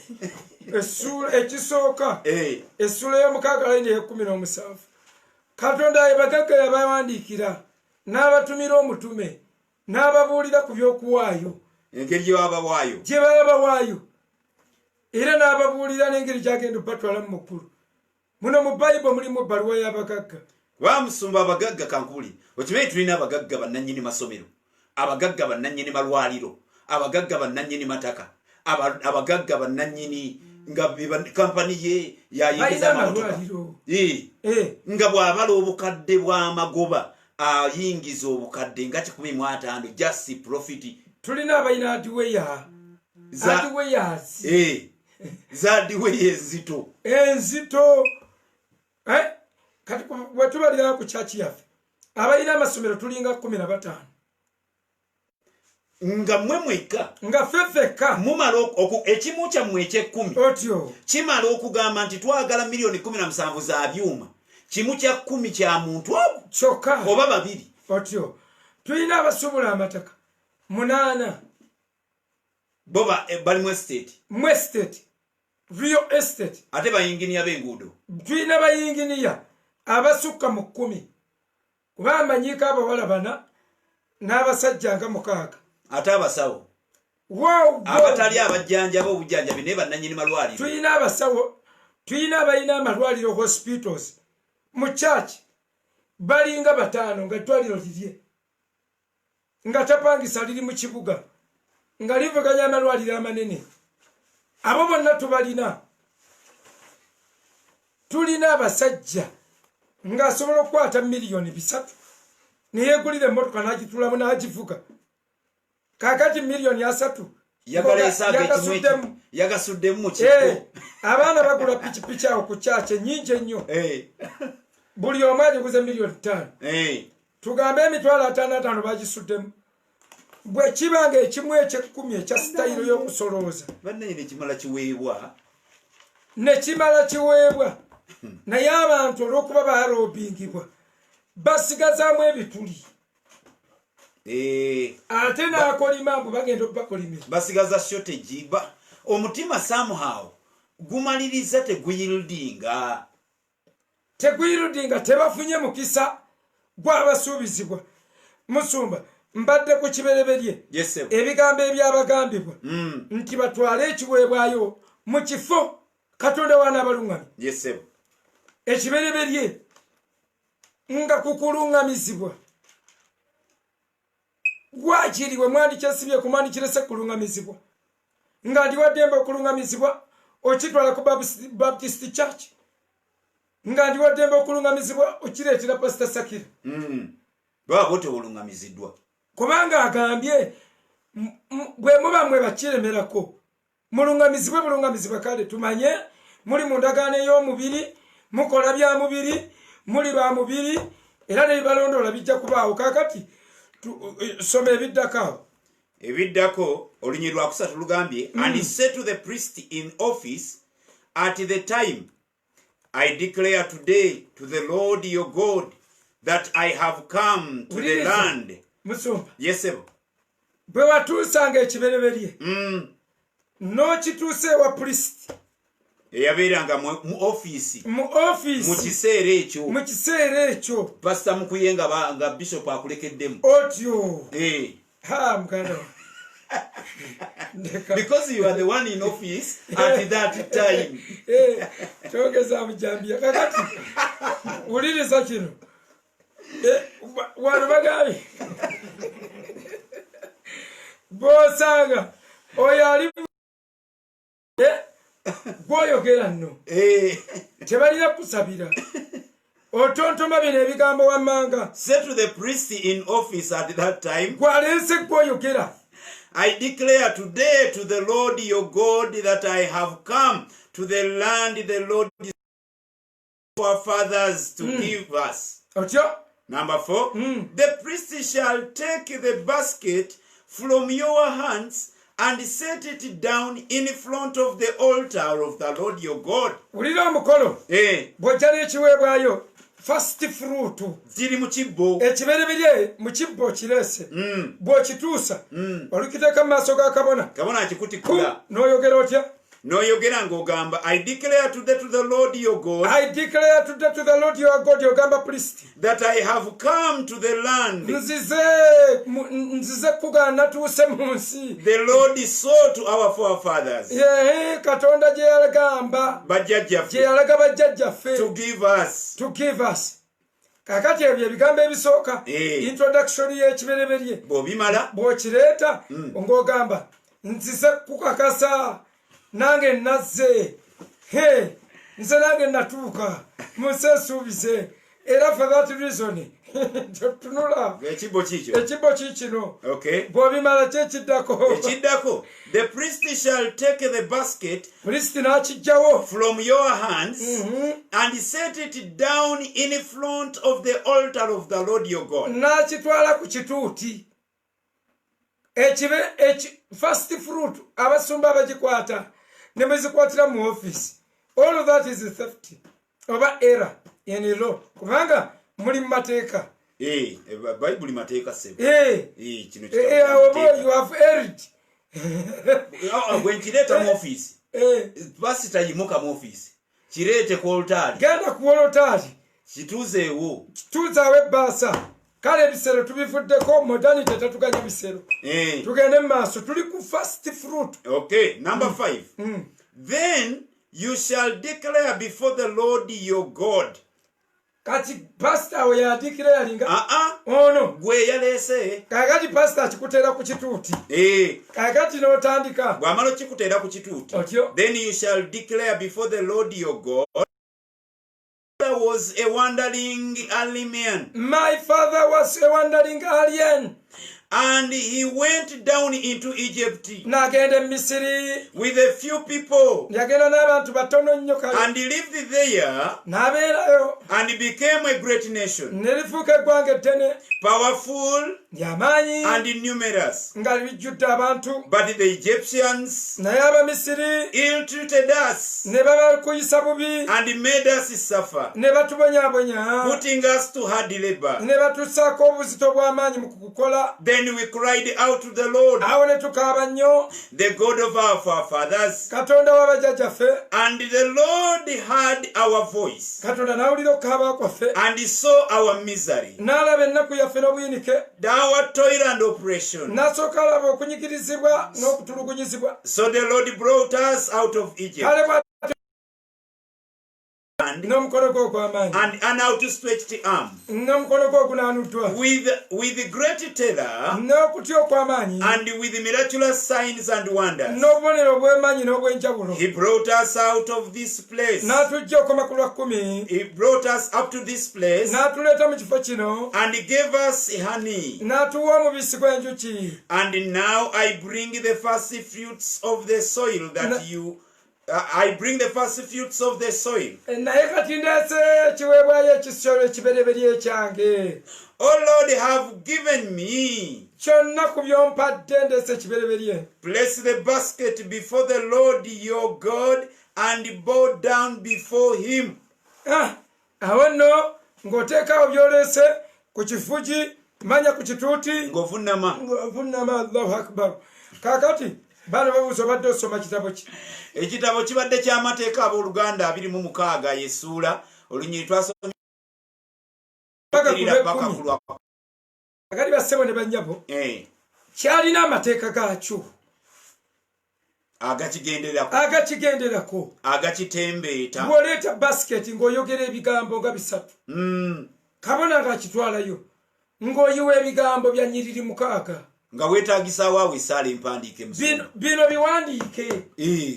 Speaker 3: essula ekisooka essula y'omukaaga layini ey'ekumi Katonda abagagga yabawandiikira n'abatumira omutume n'ababuulira ku by'okuwaayo
Speaker 1: engeri gye babawaayo
Speaker 3: gye babawaayo era n'ababuulira n'engeri gy'agenda batwala mu ggulu. Muno mu Bayibuli mulimu ebbaluwa y'abagagga.
Speaker 1: Bamusumba abagagga kankuli okimanyi tulina abagagga bannannyini masomero, abagagga bannannyini malwaliro, abagagga bannannyini mataka, abagagga bannannyini nga kampani ye yayingiza amamotoka nga bw'abala obukadde bw'amagoba ayingiza obukadde nga 15 just profit.
Speaker 3: Tulina abalina hardware
Speaker 1: zaddiweya enzito kati bwe tubalira ku church yaffe abalina amasomero tulinga 15 nga mmwe mwekka
Speaker 3: nga ffeffekka
Speaker 1: mumala ekimu kyammwe eky'ekkumi
Speaker 3: otyo
Speaker 1: kimala okugamba nti twagala miliyoni 17 za byuma, kimu kya 10 kya muntu ogu
Speaker 3: kyokka
Speaker 1: oba babiri
Speaker 3: otyo. Tulina abasubula amataka 8
Speaker 1: bo bali mu estate
Speaker 3: real estate
Speaker 1: ate bayinginiya b'enguudo.
Speaker 3: Tulina bayinginiya abasukka mu 10 kuba amanyiiko abawala 4 n'abasajja nga 6
Speaker 1: ate abasawo abatali abajjanjaba obujjanjabi naye bannannyini malwaliro.
Speaker 3: Tulina abasawo, tulina abalina amalwaliro hospitals mu church balinga 5 nga eddwaliro lirye nga tapangisa liri mu kibuga nga livuganya amalwaliro amanene. Abo bonna tubalina. Tulina abasajja nga asobola okukwata miliyoni 3 neyeegulira emmotoka n'agitulamu n'agivuga. Kakati miliyoni 3
Speaker 1: yagasuddemu mu kiko.
Speaker 3: Abaana bagula pikipiki awo ku kyakye nnyingi ennyo. Buli omu agiguze miliyoni 5. Tugambe emitwalo 55 bagisuddemu. Bwe kibanga ekimu eky'ekkumi ekya sitayiro y'okusolooza
Speaker 1: bannannyini kimala kiweebwa
Speaker 3: ne kimala kiweebwa naye abantu olw'okuba baaloobingibwa basigazaamu ebituli ate n'akolima mbu bagenda okubakolimira
Speaker 1: basigaza shortage omutima somehow gumaliriza teguyildinga
Speaker 3: tebafunye mukisa gw'abasuubizibwa. Musumba mbadde ku kibereberye ebigambo ebyabagambibwa nti batwale ekiweebwayo mu kifo Katonda w'anaabalungamya. Ekibereberye nga kukulungamizibwa gwakiriwe mwandikyesibye ku mwandikirese kulungamizibwa nga ndiwaddembe okulungamizibwa okitwala ku Baptist Church nga ndiwaddembe okulungamizibwa okireetera Pastor Sakira
Speaker 1: baba bote olungamiziddwa
Speaker 3: kubanga agambye bwe muba mwe bakiremerako mulungamizibwe kale tumanye muli mu ndagaano ey'omubiri mukola bya mubiri muli ba mubiri era ne bibalondoola bijja kubaawo. Kakati soma
Speaker 1: ebiddako olunyi lwa 3 lugambye and he said to the priest in office at the time, I declare today to the Lord your God that I have come to the land.
Speaker 3: Musumba.
Speaker 1: Yes, sir.
Speaker 3: Bwe watuusanga ekibereberye n'okituuse wa priest
Speaker 1: eyabeeranga mu office mu kiseera ekyo pastor mukuyenga nga bishop akulekeddemu
Speaker 3: otyo muganda
Speaker 1: because you are the one in office at that time.
Speaker 3: Togeza mujambia kakati uliriza kino wano bagabi bosanga oyali gwoyogera nno tebalina kusabira otontoma bino ebigambo wammanga.
Speaker 1: Said to the priest in office at that time,
Speaker 3: gwalense gwoyogera,
Speaker 1: I declare today to the Lord your God that I have come to the land the Lord our fathers to give us. Number 4, the priest shall take the basket from your hands and set it down in front of the altar of the Lord your God.
Speaker 3: Ulira omukolo bw'ojja n'ekiweebwayo first fruit
Speaker 1: ziri mu kibbo
Speaker 3: ekibereberye mu kibbo kirese bw'okituusa olukiteeka mu maaso ga kabona
Speaker 1: akikutikula
Speaker 3: n'oyogera otya
Speaker 1: n'oyogera ng'ogamba I declare today to the Lord your God
Speaker 3: I declare today to the Lord your God yogamba priest
Speaker 1: that I have come to the land
Speaker 3: nzize kugana natuuse mu nsi
Speaker 1: the Lord saw to our forefathers
Speaker 3: katonda gye yagamba
Speaker 1: bajjajjaffe
Speaker 3: gye yalaga bajjajjaffe
Speaker 1: to give us
Speaker 3: kakati ebyo ebigambo ebisooka introduction y'ekibereberye
Speaker 1: bw'obimala
Speaker 3: bw'okireeta ng'ogamba nzize kukakasa nange nazze nze nange natuuka munsi esuubize era for that reason tunula
Speaker 1: ekibbo
Speaker 3: kiikino bw'obimala kyekiddako
Speaker 1: the priest shall take the basket
Speaker 3: priest n'akijjawo
Speaker 1: from your hands and set it down in front of the altar of the Lord your God
Speaker 3: n'akitwala ku kituuti first fruit abasumba abagikwata ne bazikwatira mu office all of that is theft oba error in law kubanga muli mu mateeka
Speaker 1: Bible mateeka sebo kino
Speaker 3: you have erred
Speaker 1: when kireeta mu office pasita yimuka mu office kireete ku oltaali
Speaker 3: genda ku oltaali
Speaker 1: kituuzeewo
Speaker 3: ebbaasa kale ebisero tubivuddeko modernity tetuganya bisero tugende mu maaso tuli ku first fruit
Speaker 1: number 5 then you shall declare before the Lord your God
Speaker 3: kati pastor awo yadeclaringa ono
Speaker 1: gwe yaleese
Speaker 3: kakati pastor akikuteera ku kituuti kakati n'otandika
Speaker 1: bw'amala okikuteera ku kituuti then you shall declare before the Lord your God was a wandering alien.
Speaker 3: My father was a wandering alien.
Speaker 1: And he went down into Egypt
Speaker 3: n'agenda Misiri
Speaker 1: with a few people
Speaker 3: yagenda n'abantu batono nnyo kale
Speaker 1: and he lived there
Speaker 3: n'abeerayo
Speaker 1: and became a great nation
Speaker 3: nelifuuka eggwanga eddene
Speaker 1: powerful
Speaker 3: ly'amaanyi
Speaker 1: and numerous
Speaker 3: nga lijjudde abantu
Speaker 1: but the Egyptians
Speaker 3: naye Abamisiri
Speaker 1: ill-treated us
Speaker 3: ne babakuyisa bubi
Speaker 1: and made us suffer
Speaker 3: ne batubonyaabonya
Speaker 1: putting us to hard labor
Speaker 3: ne batussaako obuzito bw'amaanyi mu kukukola.
Speaker 1: Then we cried out to the Lord, the God of our forefathers, and the Lord heard our voice and saw our misery, our toil and oppression. So the Lord brought us out of Egypt and an outstretched arm with great terror and with miraculous signs and wonders. He brought us out of this place. He brought us up to this place and he gave us honey. And now I bring the first fruits of the soil that you I bring the first fruits of the soil. Oh Lord, have given me. Place the basket before the Lord your God and bow down before him.
Speaker 3: Ng'oteekawo by'oleese ku kifugi manya ku kituuti
Speaker 1: ng'ovunnama
Speaker 3: Allahu akbar. Kaakati bano babuuza obadde osoma kitabo ki?
Speaker 1: Ekitabo kibadde ky'amateeka ab'Oluganda 26 y'essuula olunyiri twasomye
Speaker 3: akati bassebo ne bannyabo kyalina amateeka gaakyo agakigenderako
Speaker 1: agakitembeeta
Speaker 3: bw'oleeta basiketi ng'oyogera ebigambo nga 3 kabona ng'akitwalayo ng'oyiwa ebigambo bya nnyiriri 6
Speaker 1: nga weetaagisaawo awo essaala empandiike
Speaker 3: bino biwandiike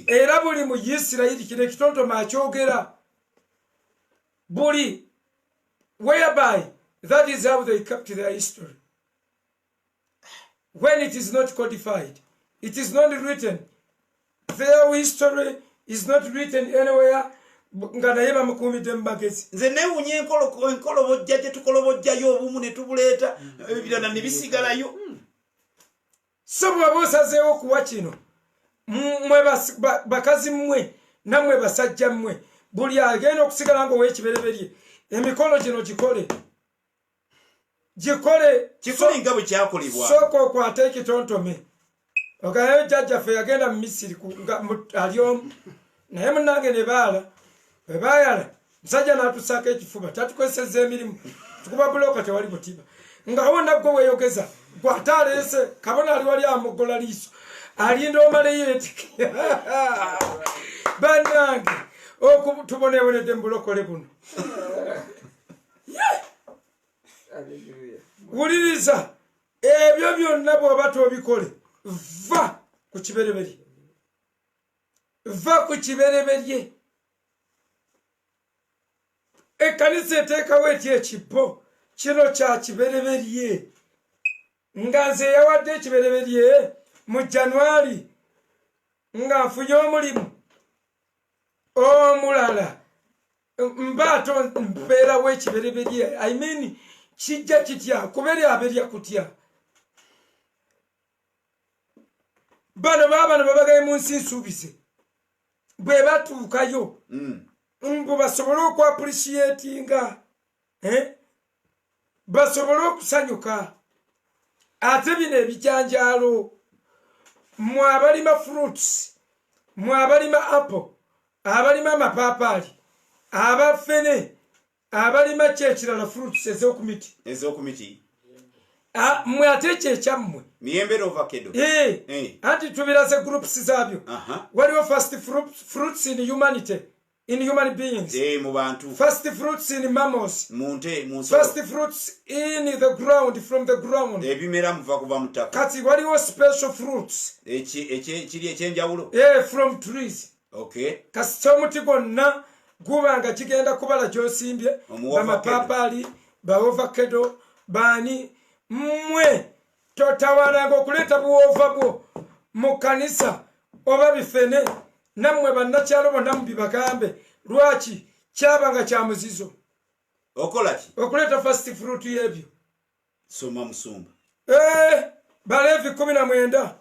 Speaker 3: era buli mu Isirayiri kino ekitontoma akyogera buli whereby that is how they kept their history when it is not codified, it is not written, their history is not written anywhere. Nga naye bamukuumidde mu magezi.
Speaker 1: Nze neewunya enkolobojja gye tukolobojjayo obumu ne tubuleeta ebirala ne bisigalayo.
Speaker 3: So bw'oba osazeewo okuwa kino mmwe bakazi mmwe nammwe basajja mmwe buli agenda okusigala ng'ow'ekibereberye emikolo gino gikole
Speaker 1: kikole nga bwe kyakolebwa.
Speaker 3: Sooka okwate ekitontome ogayo jjajjaffe yagenda mu Misiri ali omu naye munnange ne baala bwe baayala musajja n'atusaako ekifuba tatukozesezza emirimu tukuba bulooka tewali butiba ngawo nagwe weeyogeza gwate aleese kabona ali wali amuggola liiso alinda omaleyo etiki bannange tuboneebonedde mu bulokole buno. Wuliriza ebyo byonna bw'oba tobikole va ku kibereberye, va ku kibereberye. Ekkanisa eteekawo eti ekibbo kino kya kibereberye nga nze yawadde ekibereberye mu January nga nfunye omulimu omulala mbato mpeerawo ekibereberye. I mean kijja kitya kuberya kutya. Bano babagaye mu nsi nsuubize bwe batuukayo mbu basobole okwapreciatinga basobole okusanyuka. Ate bino ebijanjaalo mwe abalima fruits, mwe abalima apple, abalima amapaapaali, abafene, abalima kyekirala fruits
Speaker 1: ez'okumiti
Speaker 3: mwe ate ekyekyamwe
Speaker 1: miyembe n'ovakkedo
Speaker 3: anti tubiraze groups zaabyo. Waliwo first fruits in humanity, in human beings,
Speaker 1: mu bantu,
Speaker 3: first fruits in mammals,
Speaker 1: munte
Speaker 3: first fruits in the ground, from the ground,
Speaker 1: ebimera muva kuva mu ttaka.
Speaker 3: kati waliwo special fruits
Speaker 1: kiri ekyenjawulo
Speaker 3: from trees.
Speaker 1: Okay.
Speaker 3: Kasita omuti gwonna guba nga kigenda kubala gy'osimbye bamapaapaali bawovakedo baani mmwe totawalanga okuleeta buwova bwo mu kanisa oba bifene nammwe bannakyalo bonna mubibagambe lwaki kyabanga kya muzizo
Speaker 1: okolaki
Speaker 3: okuleeta fast fruit y'ebyo.
Speaker 1: Soma Musumba
Speaker 3: Baleevi 19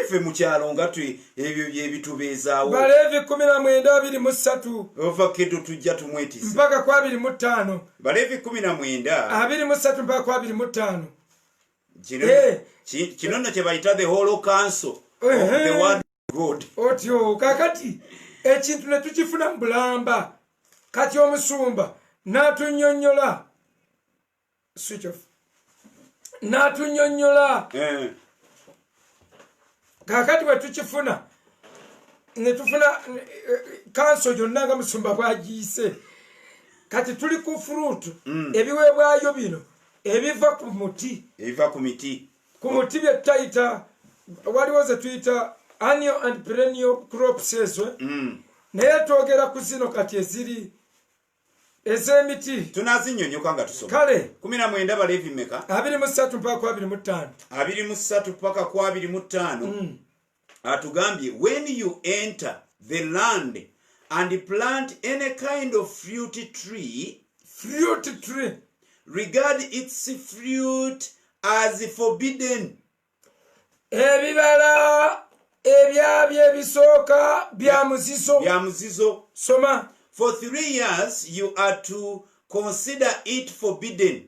Speaker 1: ffe mu kyalo nga ebyo byebitubeezaawo.
Speaker 3: Baleevi 19:23
Speaker 1: ovakkedo tujja tumwetiza
Speaker 3: mpaka kwa 25.
Speaker 1: Baleevi 19:23
Speaker 3: mpaka kwa 25.
Speaker 1: kino nno kye bayita the whole council of the word of God.
Speaker 3: Otyo kakati ekintu ne tukifuna mu bulamba kati omusumba n'atunnyonnyola switch off n'atunnyonnyola kakati bwe tukifuna ne tufuna kanso gyonna nga musumba bwagiyise kati tuli ku fruit ebiweebwayo bino ebiva ku muti ku muti bye tutayita waliwo ze tuyita annual and perennial crops ezo naye twogera ku zino kati eziri ez'emiti
Speaker 1: tunazinnyonnyoka nga tusoma
Speaker 3: kale
Speaker 1: 19 Baleevi mmeka
Speaker 3: 23 mpaka kwa 25
Speaker 1: 23 paka kwa 25 atugambye when you enter the land and plant any kind of fruit tree regard its fruit as forbidden.
Speaker 3: Ebibala ebyabyo ebisooka bya muzizo soma.
Speaker 1: For 3 years you are to consider it forbidden.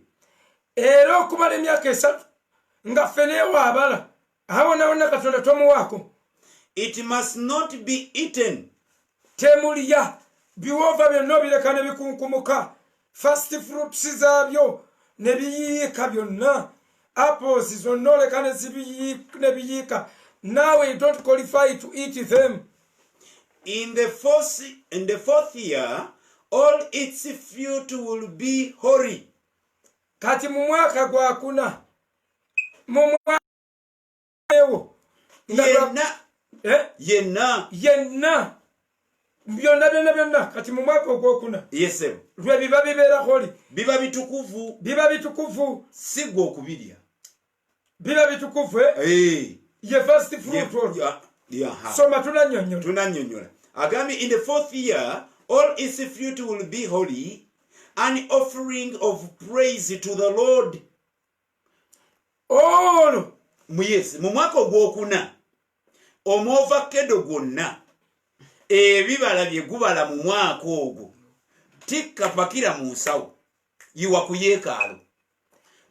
Speaker 3: Era okumala emyaka 3 nga feneewa abala awonawona Katonda tomuwaako.
Speaker 1: It must not be eaten.
Speaker 3: Temulya biwova byonna obireka ne bikunkumuka. Fast fruits zaabyo ne biyiika byonna. Apples zonna oleka ne biyiika. Now you don't qualify to eat them.
Speaker 1: In the fourth year, all its fruit will be hoary.
Speaker 3: Kati mu mwaka gwa kuna mu mwaka ewo yenna byonna kati mu mwaka ogwokuna lwe biba bibeera holi,
Speaker 1: biba bitukuvu si gwe okubirya,
Speaker 3: biba bitukuvu ye first fruit. Soma
Speaker 1: tunannyonnyola agambye in the fourth year all its fruit will be holy, an offering of praise to the Lord. Mu mwaka ogwokuna omwovakkedo gwonna ebibala bye gubala mu mwaka ogwo tikka pakira mu nsawo yiwa ku yeekaalu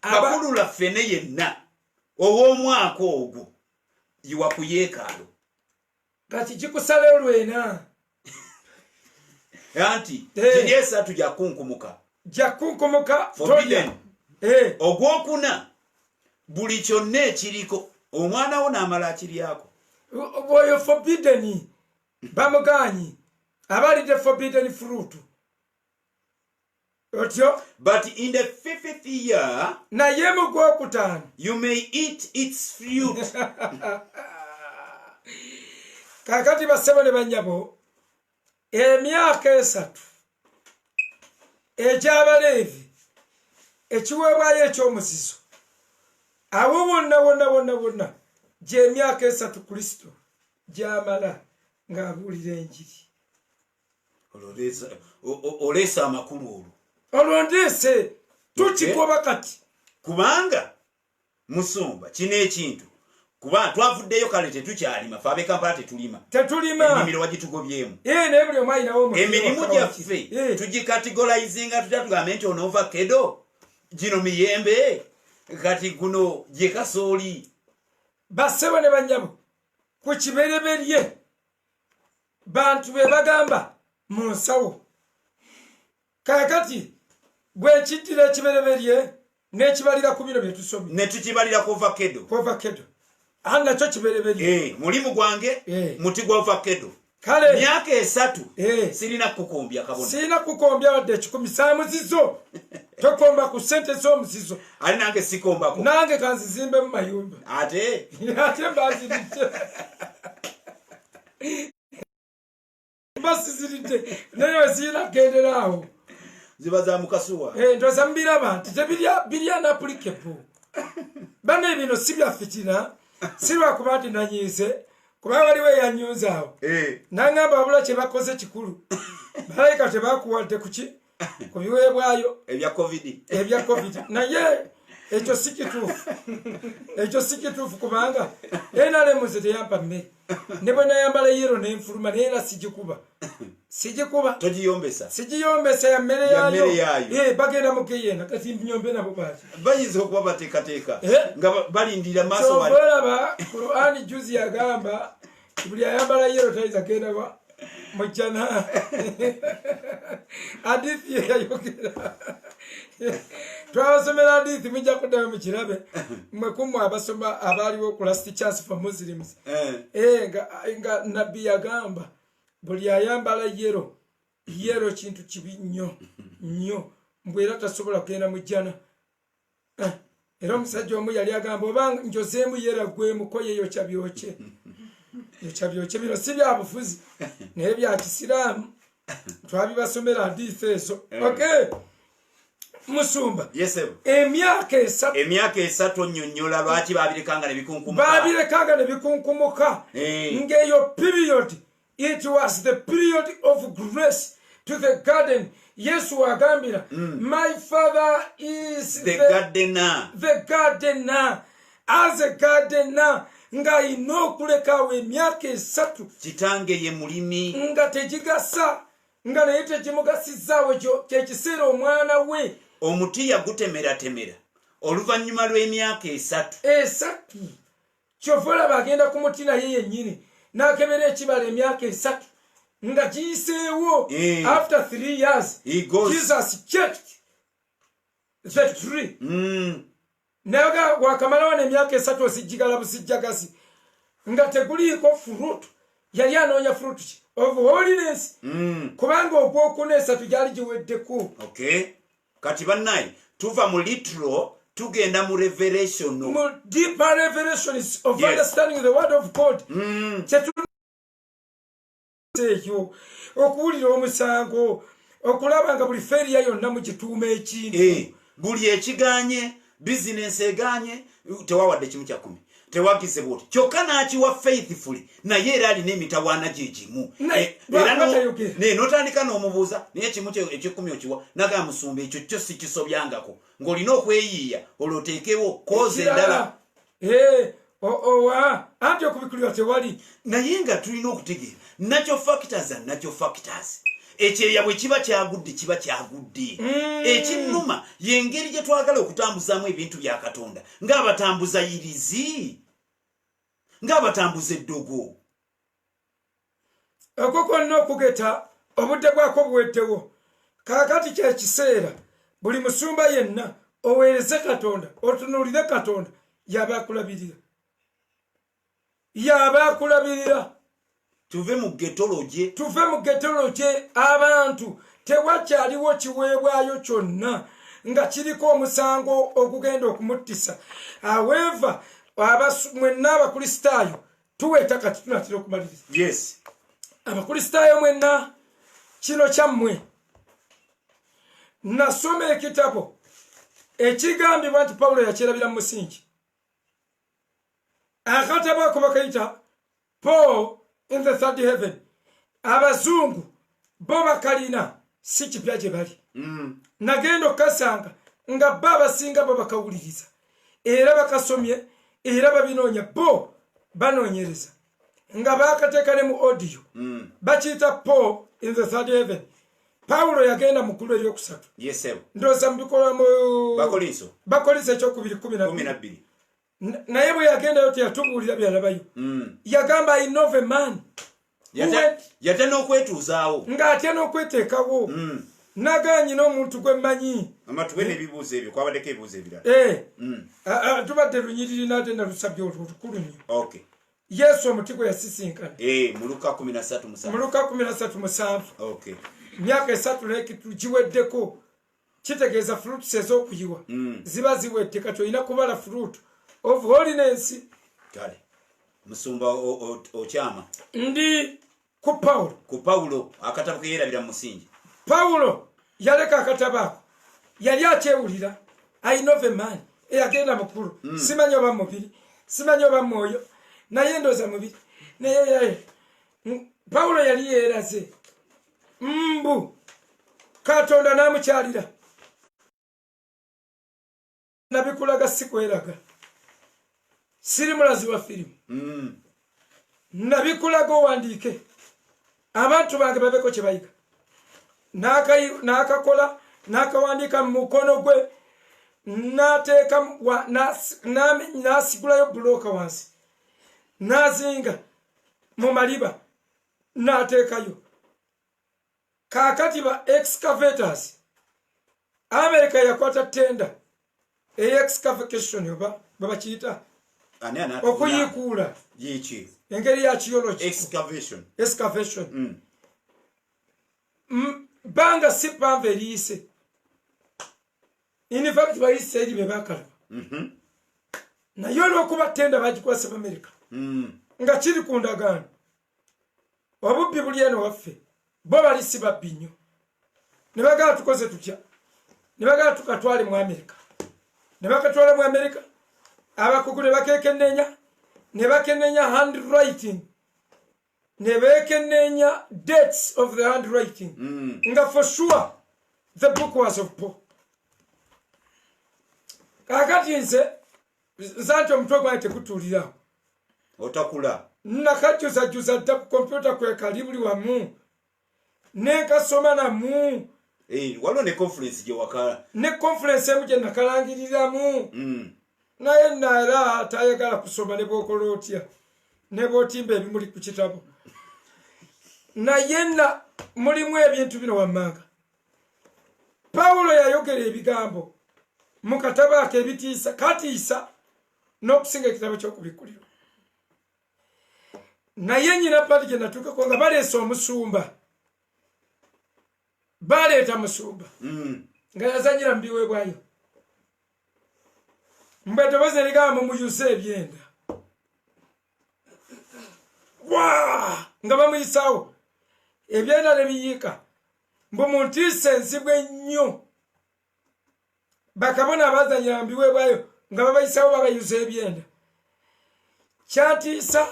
Speaker 1: pakulula ffene yenna ow'omwaka ogwo yiwa ku yeekaalu
Speaker 3: kati kikusala olwena
Speaker 1: anti giri esatu jakunkumuka
Speaker 3: forbidden
Speaker 1: ogwokuna buli kyonna ekiriko omwana wo n'amala akiryako
Speaker 3: oyo forbidden bamuganyi abalidde forbidden fruit otyo
Speaker 1: but in the 5th year
Speaker 3: naye mu gwokutaano
Speaker 1: you may eat its fruit
Speaker 3: kakati basebo ne banyabo emyaka 3 eky'abaleevi ekiweebwayo ekyomuzizo abo bonna gy'emyaka 3 Kristo gy'amala ng'abuulira enjiri
Speaker 1: oleesa amakulu
Speaker 3: olwo ndeese tukigoba kati
Speaker 1: kubanga musumba kino ekintu kuba twavuddeyo kale tetukyalima fe ab'Ekampala tetulima ennimiro wagitugobyemu
Speaker 3: naye buli omu ayinawo
Speaker 1: emirimu gyaffe tugikategorizinga tutya tugambe nti ono ovakkedo gino miyembe kati guno gye kasooli
Speaker 3: bassebo ne banyabo ku kibereberye bantu be bagamba mu nsawo kakati bwe kiddira ekibereberye n'ekibalira ku bino bye tusomye
Speaker 1: ne tukibalira ku ovakkedo
Speaker 3: nakyo kibereberye
Speaker 1: mulimu gwange muti gwa ovakkedo
Speaker 3: kale
Speaker 1: myaka 3 sirina kukukombya kabona
Speaker 3: sirina kukukombya wadde 10 saamuzizo tokomba ku ssente z'omuzizo
Speaker 1: ali nange sikombako
Speaker 3: nange kanzizimbe mu mayumba
Speaker 1: ate
Speaker 3: mbaziridde mbasiziridde naye wesirina kugenderaawo
Speaker 1: ziba za mukasuwa
Speaker 3: ndoza mubiraba nti tebirya napulikebo bane bino si byaffitina si lwakuba nti nanyiize kuba waliwo eyanyuuzaawo nangamba wabula kye bakoze kikulu balayika tebakuwadde kuki ku biweebwayo
Speaker 1: ebya
Speaker 3: covid naye ekyo si kituufu kubanga enalemuze teyampa mmere ne bwe nayambala yero nenfuluma naye era sigikuba sigiyombesa ya mmere yayo bagenda mugeyena kati nyombe nabo baki
Speaker 1: bayinza okuba bateekateeka nga balindira maaso
Speaker 3: olaba Qur'ani juzi yagamba buli ayambala yero tayinza genda mujjana hadithi yayogera twabasomera hadithi mujja kuddayo mukirabe mwekumu abasoma abaaliwo ku last chance for Muslims nga nabbi yagamba buli ayambala yero kintu kibi nnyo mbwera tasobola kugenda mujjana era omusajja omu yali agamba oba njozeemu yera gwemukoye yokyabyoke bino si bya bufuzi naye bya kisiraamu twabibasomera hadithi ezo musumba emyaka
Speaker 1: 3 onnyonnyola lwaki babirekanga ne
Speaker 3: bikunkumuka ng'eyo period it was the period of grace to the garden. Yesu wagambira my father is
Speaker 1: the gardener
Speaker 3: as a gardener nga inokulekawo emyaka 3
Speaker 1: kitange ye mulimi
Speaker 3: nga tegigasa nga naye tegimugasizzaawo kyekiseera omwana we
Speaker 1: omuti yagutemera oluvannyuma lw'emyaka 3
Speaker 3: kyova olaba agenda ku muti naye yennyini n'akebera ekibala emyaka 3 nga giyiseewo after 3 years Jesus checked the tree naye wakamalawo n'emyaka 3 osijjigala busijjagasi nga teguliiko fruit yali anoonya fruit of holiness kubanga ogwokuna 3 gyali giweddeko
Speaker 1: kati bannaye tuva mu literal tugenda mu revelation
Speaker 3: mu deeper revelations of understanding the word of God ekyo okuwulira omusango okulaba nga buli feeriya yonna mugituuma ekintu
Speaker 1: buli ekiganye bizinesi eganye tewawadde kimu kya 10 tewagize bwoti kyokka n'akiwa faithfully naye era alina emitawaana gye gimu era n'otandika n'omubuuza naye kimu eky'ekumi okiwa nagamba musumba ekyo kyo si kisobyangako ng'olina okweyiiya olwoteekewo koza endala
Speaker 3: anti okubikulirwa tewali
Speaker 1: naye nga tulina okutegeera natural factors ekyeya bwe kiba kyagudde ekinnuma yengeri gye twagala okutambuzaamu ebintu bya Katonda ng'abatambuza yirizi ng'abatambuza eddogo
Speaker 3: okwo konna okugeta obudde bwako buweddewo kaakati kyekiseera buli musumba yenna oweereze Katonda otunuulire Katonda yaba akulabirira
Speaker 1: tuve mu getolo gye abantu tewakyaliwo kiweebwayo kyonna nga kiriko omusango ogugenda okumuttisa aweeva mwenna abakristaayo tuweeta kati tunatera okumaliriza yes
Speaker 3: abakristaayo mwenna kino kyammwe nasoma ekitabo ekigambibwa nti Pawulo yakyerabira mu musingi akatabo ako bakayita Paul in the third heaven abazungu bo bakalina si kipya gye bali nagenda okukasanga nga bo abasinga bo bakawuliriza era bakasomye era babinoonya bo banoonyereza nga bakateeka ne mu audio bakiyita Paul in the third heaven Paulo yagenda mu ggulu eryokusatu ndowooza mu bikolwa mu Bakolinso ekyokubiri 12 naye bwe yagendayo teyatubuulira byalabayo yagamba I know a man
Speaker 1: yatya n'okwetuuzaawo
Speaker 3: ng'atya n'okweteekawo naganye n'omuntu gwe mmanyi
Speaker 1: amatuwe n'ebibuuzo ebyo kwabaddeko ebibuuzo ebirala
Speaker 3: tubadde lunyiriri n'ate nalusabye olukulu nnyo Yesu omuti gwe yasisinkana
Speaker 1: mu Luka
Speaker 3: 13:7 myaka 3 n'ekitundu giweddeko kitegeeza fruits ez'okuyiwa ziba ziwedde kati olina kubala fruit of holiness
Speaker 1: kale musumba okyama
Speaker 3: ndi ku Paulo
Speaker 1: akatabo ke yeerabira mu musingi
Speaker 3: Paulo yaleka akatabo ako yali akyewulira I know a man eyagenda mukulu simanyi oba mubiri simanyi oba mwoyo naye ndooza mubiri naye Paulo yali yeeraze mbu Katonda n'amukyalira nabikulaga sikweraga siri mulazi wa firimu nabikulaga owandiike abantu bange babeko kye bayiga n'akakola n'akawandiika mu mukono gwe n'ateeka n'asigulayo bulooka wansi n'azinga mu maliba n'ateekayo kaakati ba excavators America yakwata tenda excavation oba babakiyita okuyikuula engeri ya geology excavation banga si panva eriyise in fact bayise eri be bakalaba naye olw'okuba tenda bagikwasa mu America nga kiri ku ndagaano obubbi buli eno waffe bo bali si babbi nnyo ne bagala tukoze tutya ne bagala tukatwale mu America ne bakatwala mu America abakugu ne bakekenneenya ne bakenneenya handwriting ne bekenneenya dates of the handwriting nga for sure the book was of Paul kakati nze nsanti omutwe gwange tekutuulirawo
Speaker 1: otakula
Speaker 3: nakajjuzajuza dda ku kompyuta kwekali buli wamu nekasoma namu
Speaker 1: waliwo ne conference gye wakala
Speaker 3: ne conference emu gye nakalangiriramu naye naera tayagala kusoma ne bwokola otya ne bwotimba ebimuli ku kitabo naye mulimu ebintu bino wammanga Pawulo yayogera ebigambo mu katabo ake ebitiisa katiisa n'okusinga ekitabo ky'okubikkulirwa naye nyina pati gye natuukako nga baleese omusumba baleeta musumba nga yazanyira mu biweebwayo mbwe eddoboozi ne ligamba mumuyuse ebyenda nga bamuyisaawo ebyenda ne biyiika mbu muntiisa ensibwa ennyo bakabona abazanyira mu biweebwayo nga babayisaawo babayuza ebyenda kyantiisa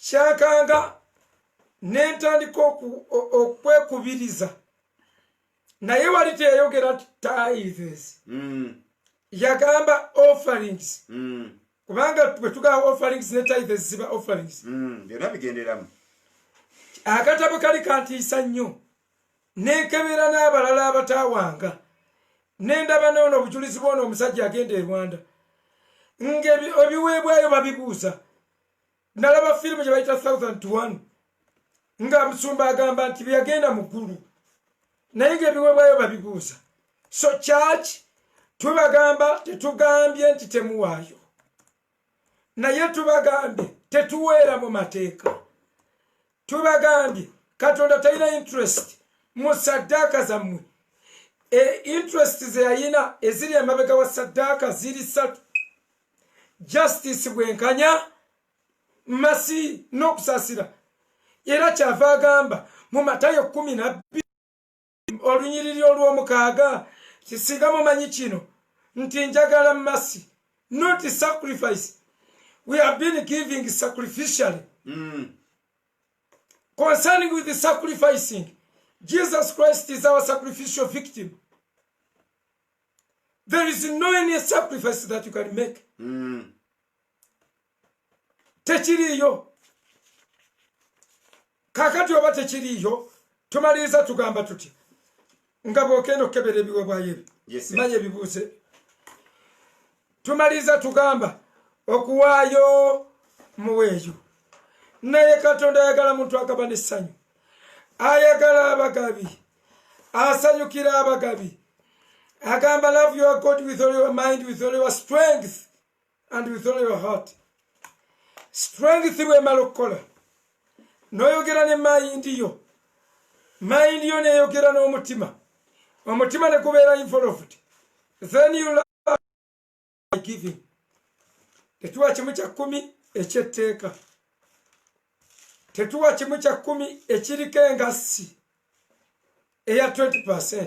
Speaker 3: kyakanga nentandika okwekubiriza naye wali teyayogera tithes yagamba offerings kubanga bwe tugamba offerings ne tithes ziba offerings
Speaker 1: byonna bigenderamu
Speaker 3: akatabo kali kantiisa nnyo nekebera n'abalala abatawanga nendaba nono obujulizi bwona omusajja agenda e Rwanda ng'ebiweebwayo babibuuza. Nalaba firimu gye bayita 1001 nga musumba agamba nti byagenda mu ggulu naye ng'ebiweebwayo babibuuza. So church tubagamba tetugambye nti temuwaayo naye tubagambye tetuweera mu mateeka. Tubagambye Katonda talina interest mu saddaaka zammwe. Interest ze yalina eziri emabega wa saddaaka ziri 3: justice bwenkanya, mercy n'okusaasira. Era kyava agamba mu Matayo 12 olunyiriri olw'omukaaga kisinga mumanyi kino nti njagala mercy not sacrifice. We have been giving sacrificially. Concerning with the sacrificing, Jesus Christ is our sacrificial victim. There is no any sacrifice that you can make. Tekiriyo. Kakati oba tekiriyo, tumaliriza tugamba tuti. Nga bw'okenda okukebera ebiweebwayo ebyo. Manye bibuuze. Tumaliriza tugamba okuwaayo muweeyo. Naye Katonda ayagala muntu agaba n'essanyu. Ayagala abagabi. Asanyukira abagabi. Agamba love your God with all your mind, with all your strength, and with all your heart. Strength bw'emala okukola. N'oyogera ne mind yo. Mind yo n'eyogera n'omutima. Omutima ne gubeera involved. Then you love by giving. Tetuwa kimu kya 10 eky'etteeka. Tetuwa kimu kya 10 ekiriko engassi eya 20%.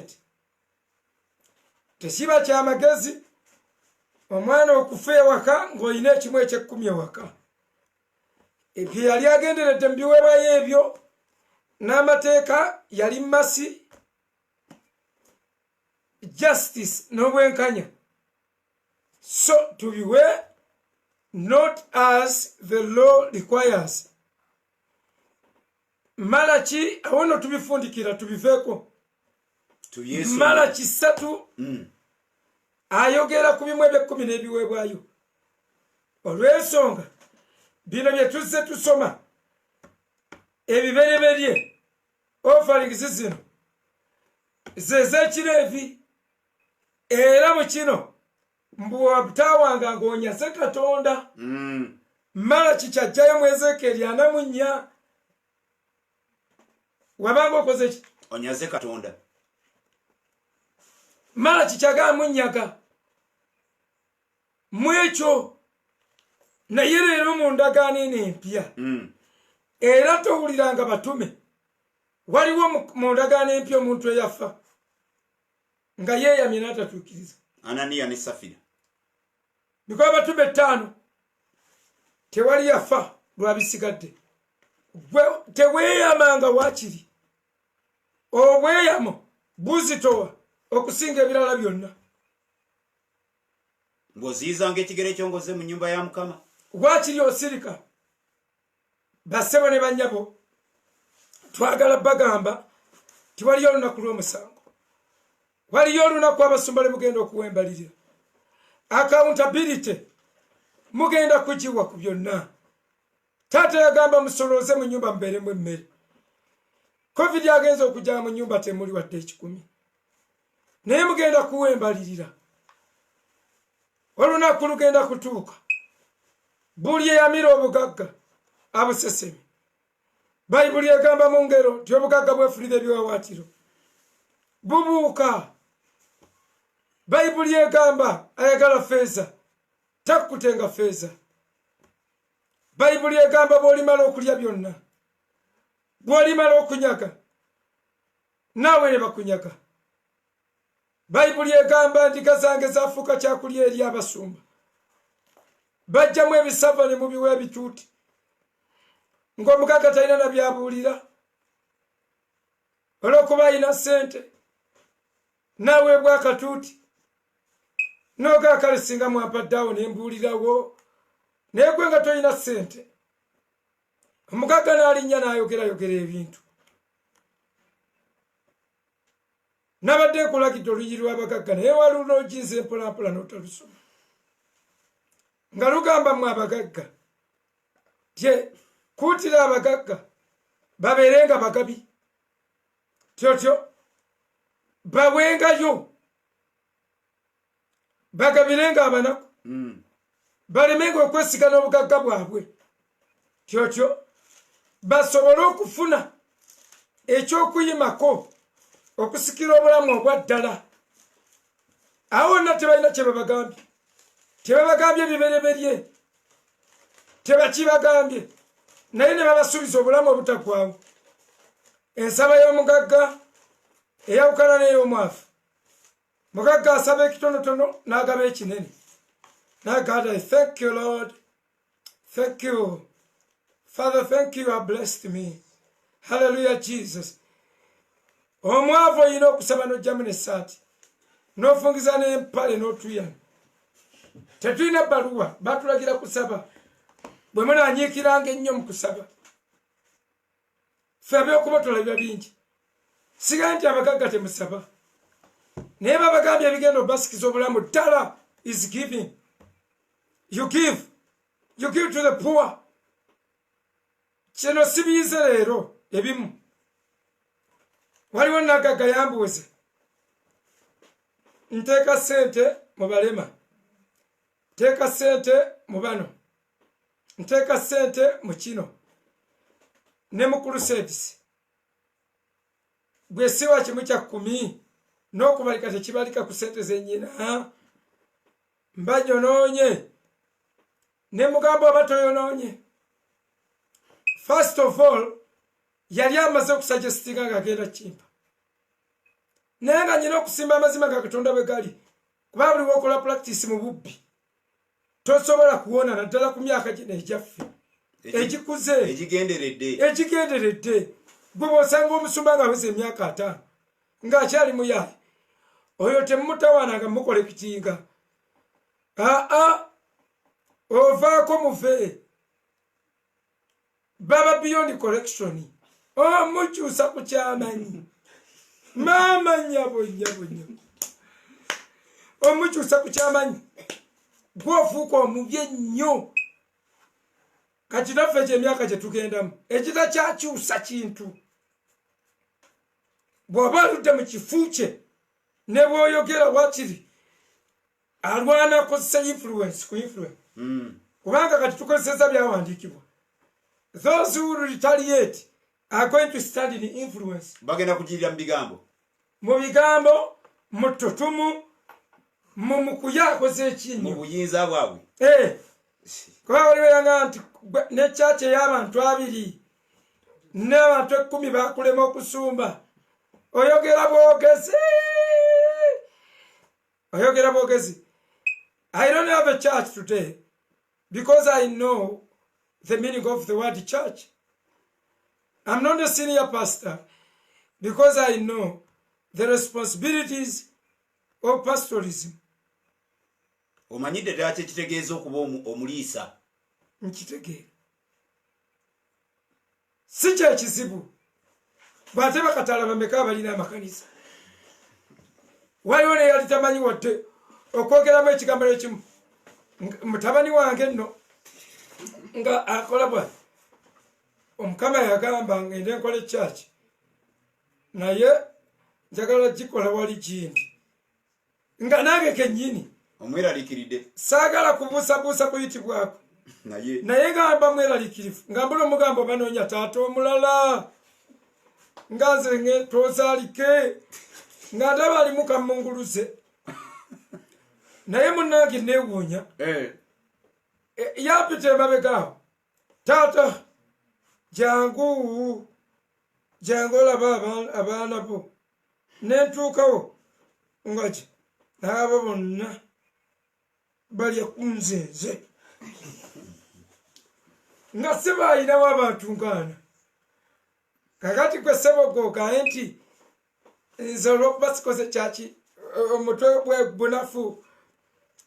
Speaker 3: Tesiba kya magezi omwana okufa ewaka ng'olina ekimu eky'ekkumi ewaka. Ebyo yali agenderedde mu biweebwayo ebyo n'amateeka yali mercy, justice n'obwenkanya. So tubiwe not as the law requires. Malaki awono tubifundikira tubiveeko. Malaki 3 ayogera ku bimu eby'ekkumi n'ebiweebwayo. Olw'ensonga bino bye tuzze tusoma ebibereberye offerings zino z'ekireevi. Era mu kino mbwabutawanga ng'onyaze Katonda. Malaki kyajjayo mu Ezekiel 4 wabanga okoze ki?
Speaker 1: Onyaze Katonda.
Speaker 3: Malaki kyagala munyaga mwekyo naye leero mu ndagaano eno empya. Era towuliranga batume. Waliwo mu ndagaano empya omuntu eyafa nga yeeyamye n'atatuukiriza.
Speaker 1: Ananiya ne Safira.
Speaker 3: Bikola batume 5 tewali yafa lwabisigadde. Teweeyamanga waakiri. Obweyamo buzitowa okusinga ebirala byonna.
Speaker 1: Ng'oziyizanga ekigere kyongoze mu nnyumba ya Mukama.
Speaker 3: Waakiri osirika. Bassebo ne bannyabo twagala bagamba ti waliyo olunaku lw'omusango. Waliyo olunaku abasumba lwe mugenda okuwembalirira. Accountability mugenda kugiwa ku byonna. Taata yagamba musolooze mu nnyumba mubeeremu emmere. Covid agenza okujja mu nnyumba temuli wadde 10. Naye mugenda kuwembalirira. Olunaku lugenda kutuuka. Buli eyamira obugagga abusesemi. Bayibuli egamba mu ngero nti obugagga bwefulira ebiwawaatiro. Bubuuka. Bayibuli egamba ayagala feeza takkutenga feeza. Bayibuli egamba bw'olimala okulya byonna, bw'olimala okunyaga naawe ne bakunyaga. Bayibuli egamba ndiga zange zaafuuka kyakulya eri abasumba. Bajjamu ebisava ne mubiwa ebituuti. Ng'omugagga talina na byabuulira. Olw'okuba alina ssente n'aweebwa akatuuti. N'ogaa kale singa mwampaddeawo ne mbuulirawo. Naye gwe nga tolina ssente. Omugagga n'alinnya n'ayogerayogera ebintu. nabadde nkulagidde oluyi lw'abagagga naye waluno ogize mpolampola n'otalusoma nga lugamba mu abagagga tye kuutira abagagga babeerenga bagabi tyotyo bawengayo bagabirenga abanaku balemenga okwesigana obugagga bwabwe tyotyo basobole okufuna ekyokuyimako okusikira obulamu obwa ddala awo wonna tebalina kyebabagambye tebabagambye bibereberye tebakibagambye naye ne babasuubiza obulamu obutaggwangu ensaba y'omugagga eyawukana n'ey'omwafu mugagga asaba ekitonotono n'agaba ekinene God, I thank you, Lord. Thank you. Father, thank you. You have blessed me. Hallelujah, Jesus. Omwavu oyina okusaba n'ojjamu n'essaati n'ofungiza n'empale n'otuyana tetulina bbaluwa batulagira kusaba bwe munaanyiikiranga ennyo mu kusaba ffe ebyokubotola biba bingi sigaye nti abagagga temusaba naye babagambye ebigenda obasikiza obulamu ddala is giving. You give to the poor. Kino sibiyize leero ebimu waliwo nagagga yambuuze nteeka sente mu balema nteeka sente mu bano nteeka sente mu kino ne mu Crusades bwe siwa kimu kya 10 n'okubalika tekibalika ku sente zennyina mbanyonoonye ne mugambo abatoyonoonye. First of all yali amaze okusuggestinga ng'agenda kimpa naye nga nyina okusimba amazima ga Katonda bwe gali kuba buli wokola practice mu bubbi tosobola kuwona naddala ku myaka gino egyaffe egikuze egigenderedde gwe bw'osanga omusumba ng'aweza emyaka 5 ng'akyali muyaye oyo temumutawaananga mukole kitinga ovaako muve baba beyond correction mukyusa ku kyamanyi maama nyabo omukyusa ku kyamanyi gwofuuka omubi ennyo kati naffe gy'emyaka gye tugendamu ekitakyusa kintu bw'oba aludde mu kifu kye ne bw'oyogera wakiri alwana akozesa influence ku influence kubanga kati tukozeseza byawandiikibwa. Those who retaliate are going to study the influence.
Speaker 1: Bagenda kujirira
Speaker 3: mu bigambo mu ttutumu mu mukuyakoze ekinyo
Speaker 1: mu buyinza bwabwe
Speaker 3: kuba waliweyanga nti ne chache y'abantu 2 n'abantu 10 bakulema okusumba oyogera bwogezi. I don't have a church today because I know the meaning of the word church. I'm not a senior pastor because I know the responsibilities of pastoralism.
Speaker 1: Omanyide ddaaki kitegeeza okuba omuliisa.
Speaker 3: Nkitegeera. Si kye kizibu. Bw'ate bakatala bameka balina amakanisa. Waliwo ne yali tamanyi wadde okwogeramu ekigambo ekimu. Mutabani wange nno nga akola bwa omukama yagamba ngende nkole church naye njagala gikola wali gindi nga nange kennyini
Speaker 1: omweralikiride
Speaker 3: saagala kubuusabuusa kuyitibwako naye ngamba mweraliikirivu nga mbula omugambo banoonya taata omulala nga nze ngetozaalike nga ndaba alimu kamunguluze naye munnange neewuunya yapita emabegaawo taata jangu olaba abaana bo nentuukawo ngaje naaba bonna balya kunzenze nga sibaayinawo abantu ngaana kakati gwe sebogookaye nti nze olwokuba sikoze kyaki omutwe bunafu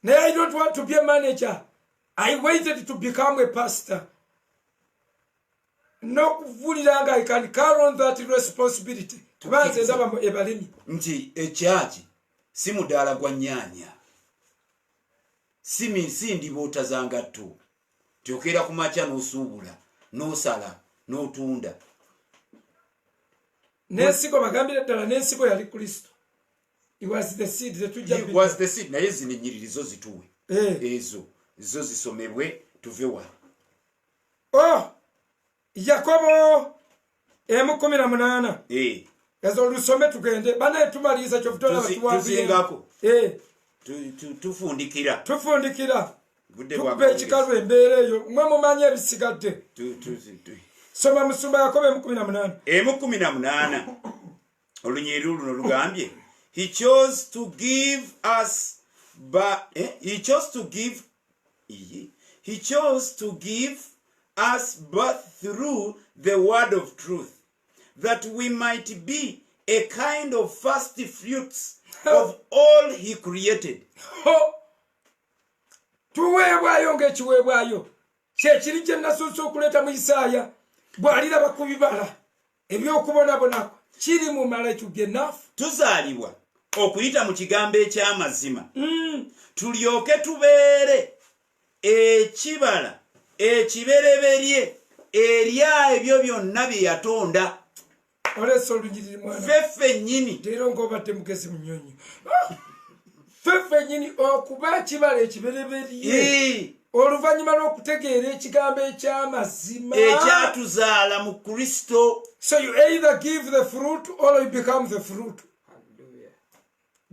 Speaker 3: naye I don't want to be a manager. I waited to become a pastor. n'okuvulira nga I can carry on that responsibility tubanze ndaba ebalemi
Speaker 1: nti ekyaki si mudaala gwa nnyaanya si ndiboota za ngatto tyokera ku makya n'osuubula n'osala n'otunda
Speaker 3: n'ensigo bagambire ddala n'ensigo yali kristo He was the seed
Speaker 1: naye zino ennyiriri zo zituwe ezo zisomebwe tuve wano Yakobo 1:18 ezo lusome tugende banaye tumaliriza
Speaker 3: kyovutolabatuwazingako
Speaker 1: tufundikira
Speaker 3: tukuba ekikalu embeera eyo mwe mumanye ebisigadde soma musumba Yakobo
Speaker 1: 1:18 olunyiri luno lugambye he chose to give us birth through the word of truth, that we might be a kind of first fruits of all he created.
Speaker 3: Tuweebwayo ng'ekiweebwayo kyekiri kye nasuusa okuleeta mu Isaaya bw'aliraba ku bibala eby'okubonabonako kiri mu malaika genafu
Speaker 1: tuzaalibwa okuyita mu kigambo eky'amazima tulyoke tubeere ekibala ekibereberye erya ebyo byonna bye yatonda
Speaker 3: oleesa olunyiriri mwana
Speaker 1: ffeffe nnyini
Speaker 3: teera ng'obadde mugezi munyonyi ffeffe nnyini okuba ekibala ekibereberye oluvannyuma lw'okutegeera ekigambo eky'amazima
Speaker 1: ekyatuzaala mu Kristo.
Speaker 3: So you either give the fruit or you become the fruit.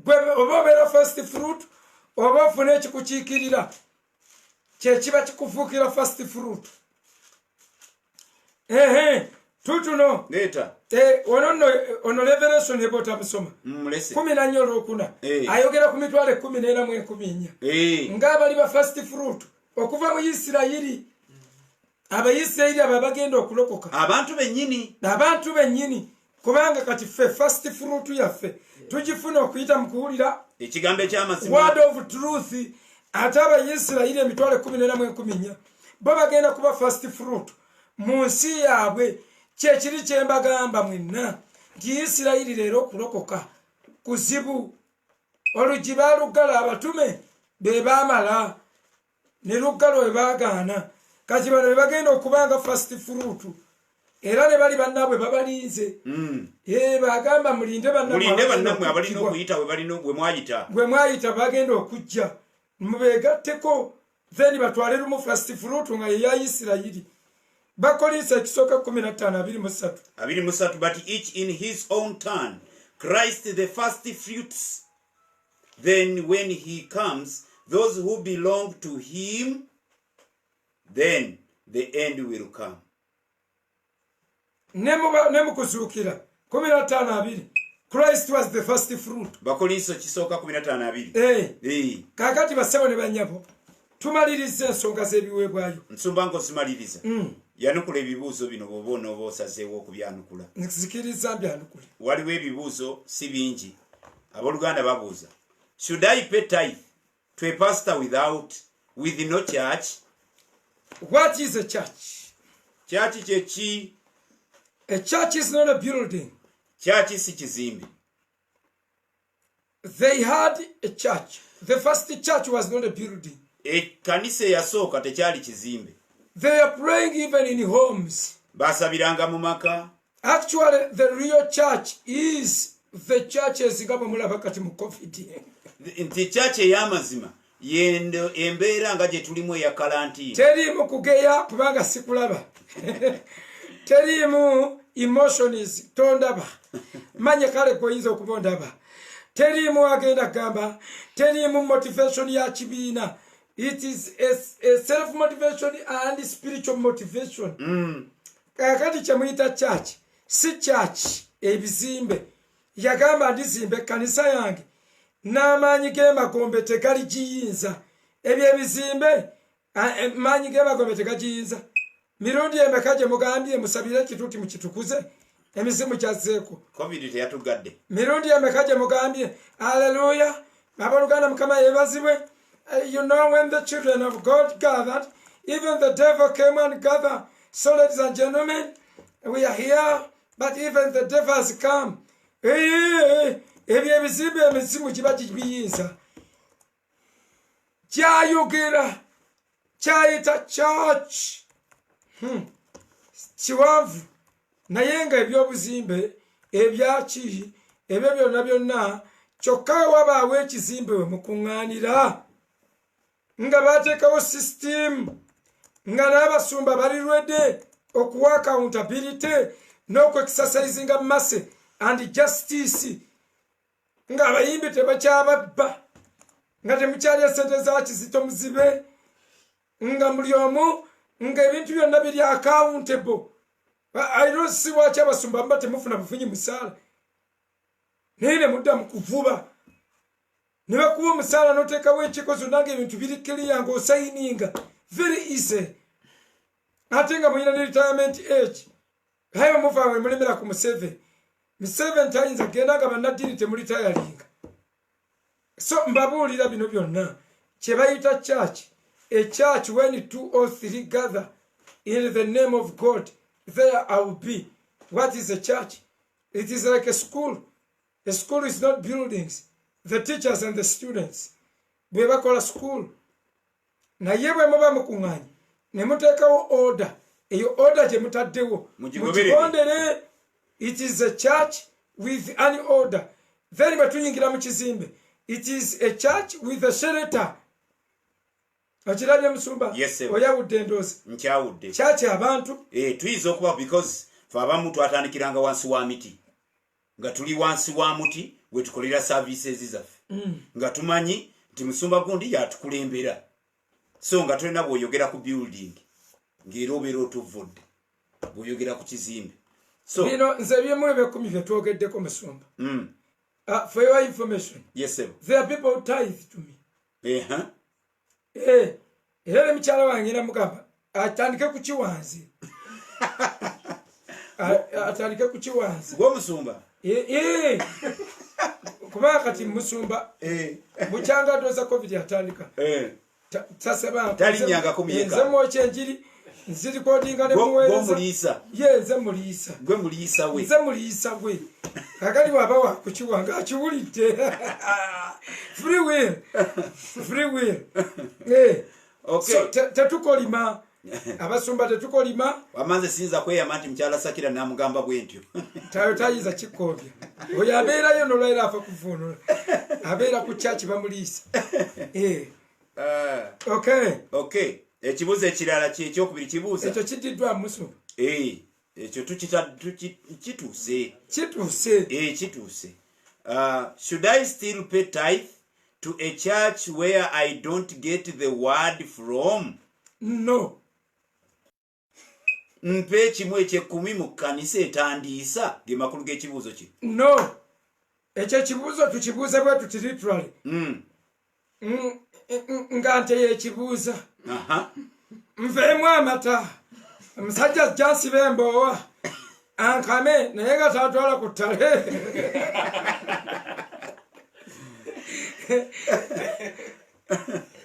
Speaker 3: Gwe oba obeera first fruit oba ofuna ekikukiikirira kyekiba kikufuukira first fruit. Tutuno
Speaker 1: leeta
Speaker 3: ono Revelation ebota musoma 14 ayogera ku mitwalo 14 ng'abali ba first fruit okuva mu Isirayiri Abayisirayiri abo bagenda okulokoka
Speaker 1: abantu bennyini
Speaker 3: kubanga kati ffe first fruit yaffe tugifuna okuyita mu kuwulira
Speaker 1: ekigambo eky'amazima
Speaker 3: word of truth ate Abayisirayiri emitwalo 14 bo bagenda kuba first fruit mu nsi yaabwe kyekiri kye mbagamba mwenna nti Isirayiri leero okulokoka kuzibu olugi baalugala abatume be baamala ne lugalo we baagaana kati bano bagenda okubanga first fruit era ne bali bannaabwe babalinze bagamba mulinde
Speaker 1: bannammwe abalina okuyita bwe mwayita bagenda okujja mubeegatteko then batwale lumu first fruit nga ye ya Isirayiri. Bakolinsa ekisooka 15:23 but each in his own turn Christ the first fruits, then when he comes those who belong to him, then the end will come.
Speaker 3: Nemukuzuukira 15:2 Christ was the first fruit.
Speaker 1: Bakolinso kisooka 15:2
Speaker 3: kakati basebo ne banyabo tumaliriza ensonga z'ebiweebwayo
Speaker 1: nsumba nkozimaliriza yanukula ebibuuzo bino bw'oba onooba osazeewo okubyanukula
Speaker 3: nzikiriza mbyanukule
Speaker 1: waliwo ebibuuzo si bingi abooluganda babuuza should I pay tithe to a pastor with no church?
Speaker 3: What is a church?
Speaker 1: Church kyeki?
Speaker 3: A church is not a building.
Speaker 1: Church si kizimbe.
Speaker 3: They had a church. The first church was not a building.
Speaker 1: Ekkanisa eyasooka tekyali kizimbe.
Speaker 3: They are praying even in homes.
Speaker 1: Basabiranga mu maka.
Speaker 3: Actually, the real church is the churches nga mulaba kati mu COVID.
Speaker 1: Nti church ey'amazima yendo embeera nga gye tulimu eya kalantiini.
Speaker 3: Teriimu kugeya kubanga sikulaba. Teriimu emotions tondaba. Manye kale koyinza okuba ndaba. Teriimu agenda gamba. Teriimu motivation ya kibiina. It is a self-motivation and spiritual motivation. Kakati kyemuyita church. Si church ebizimbe. Yagamba ndizimbe kanisa yange. N'amaanyi g'emagombe tegali giyinza. Ebyo ebizimbe maanyi g'emagombe tegagiyinza. Mirundi emeka gye mugambye musabire ekituuti mukitukuze emizimu gyazzeeko.
Speaker 1: COVID teyatugadde.
Speaker 3: Mirundi emeka gye mugambye haleluya abooluganda mukama yeebazibwe. You know, when the children of God gathered, even the devil came and gathered. So, ladies and gentlemen, we are here, but even the devil has come. Ebyo ebizimbe emisimu kiba kibiyinza. Kyayogera, kyayita church. Kiwanvu. Naye nga ebyobuzimbe, ebyaki, ebyo byonna byonna, kyokka wabaawo ekizimbe we mukuŋŋaanira. Nga bateekawo system, nga n'abasumba bali ready okuwa accountability n'okwexercisinga mercy and justice. Nga abayimbi tebakyababba, nga temukyalya ssente za Kizito Muzibe, nga muli omu nga ebintu byonna biri accountable. I don't see lwaki abasumba mba temufuna bufunyi musaala. Naye ne mudda mu kuvuba. Ne bakuba omusaala n'oteekawo enkiiko zonna ng'ebintu biri clear ng'osayininga. Very easy. Ate nga mulina ne retirement age. Hayo muva we mulemera ku Museveni. Museveni tayinza genda nga bannaddiini temulitayalinga. So mbabuulira bino byonna. Kye bayita church. A church when 2 or 3 gather in the name of God, there I will be. What is a church? It is like a school. A school is not buildings. The teachers and the students. Bwe bakola school. Naye bwe muba mukuŋŋaanye ne muteekawo order. Eyo order gye mutaddewo. Mukigondere. It is a church with an order. Then bwe tuyingira mu kizimbe. It is a church with a shelter. Akirabye Musumba?
Speaker 1: Yes, sir.
Speaker 3: Oyawudde endoozi.
Speaker 1: Nkyawudde.
Speaker 3: Church abantu.
Speaker 1: Tuyinza okuba because fe abamu twatandikiranga wansi wa miti. Nga tuli wansi wa muti we tukolera services zaffe. Nga tumanyi nti Musumba gundi yatukulembera. So nga tulina bw'oyogera ku building. Ng'era obeera otuvudde. Bw'oyogera ku kizimbe. So
Speaker 3: bino nze byemu eb'ekumi bye twogeddeko Musumba. For your information.
Speaker 1: Yes, sir.
Speaker 3: There are people who tithe to me. Era mukyala wange namugamba atandike ku kiwanzi. Atandike ku kiwanzi.
Speaker 1: Gwomusumba.
Speaker 3: Kubanga kati Musumba. Bukyanga doza COVID atandika. Taseba.
Speaker 1: Talinyangako muyeka.
Speaker 3: Nze mwoki enjiri nziri kodinga ne muweereza.
Speaker 1: Gwomuliisa.
Speaker 3: Nze muliisa.
Speaker 1: Gwe muliisa we.
Speaker 3: Nze muliisa we. Kakali waba wa kukiwanga akiwulidde. Free will. Free will. Okay. So tetukolima. Abasumba tetukolima.
Speaker 1: Wamanze sinza kweyama nti mukyala Sakira namugamba bwentyo.
Speaker 3: Tayo tayiza kikobya. Oyo abeerayo n'olwaira afa kuvuunula. Abeera ku church bamuliisa. Okay.
Speaker 1: Ekibuuzo ekirala ky'ekyokubiri kibuuza.
Speaker 3: Ekyo kiddiddwa Musumba.
Speaker 1: Ekyo kituuse. Kituuse. Should I still pay tithe to a church where I don't get the word from?
Speaker 3: No.
Speaker 1: Mpe kimu eky'ekkumi mu kkanisa etandiisa ge makulu g'ekibuuzo ki?
Speaker 3: No. Ekyo ekibuuzo tukibuuze bwe tuti literally. Nga nte yekibuuza. Nveemu amata. Omusajja jansiba emboowa. Ankame naye nga tatwala ku ttale.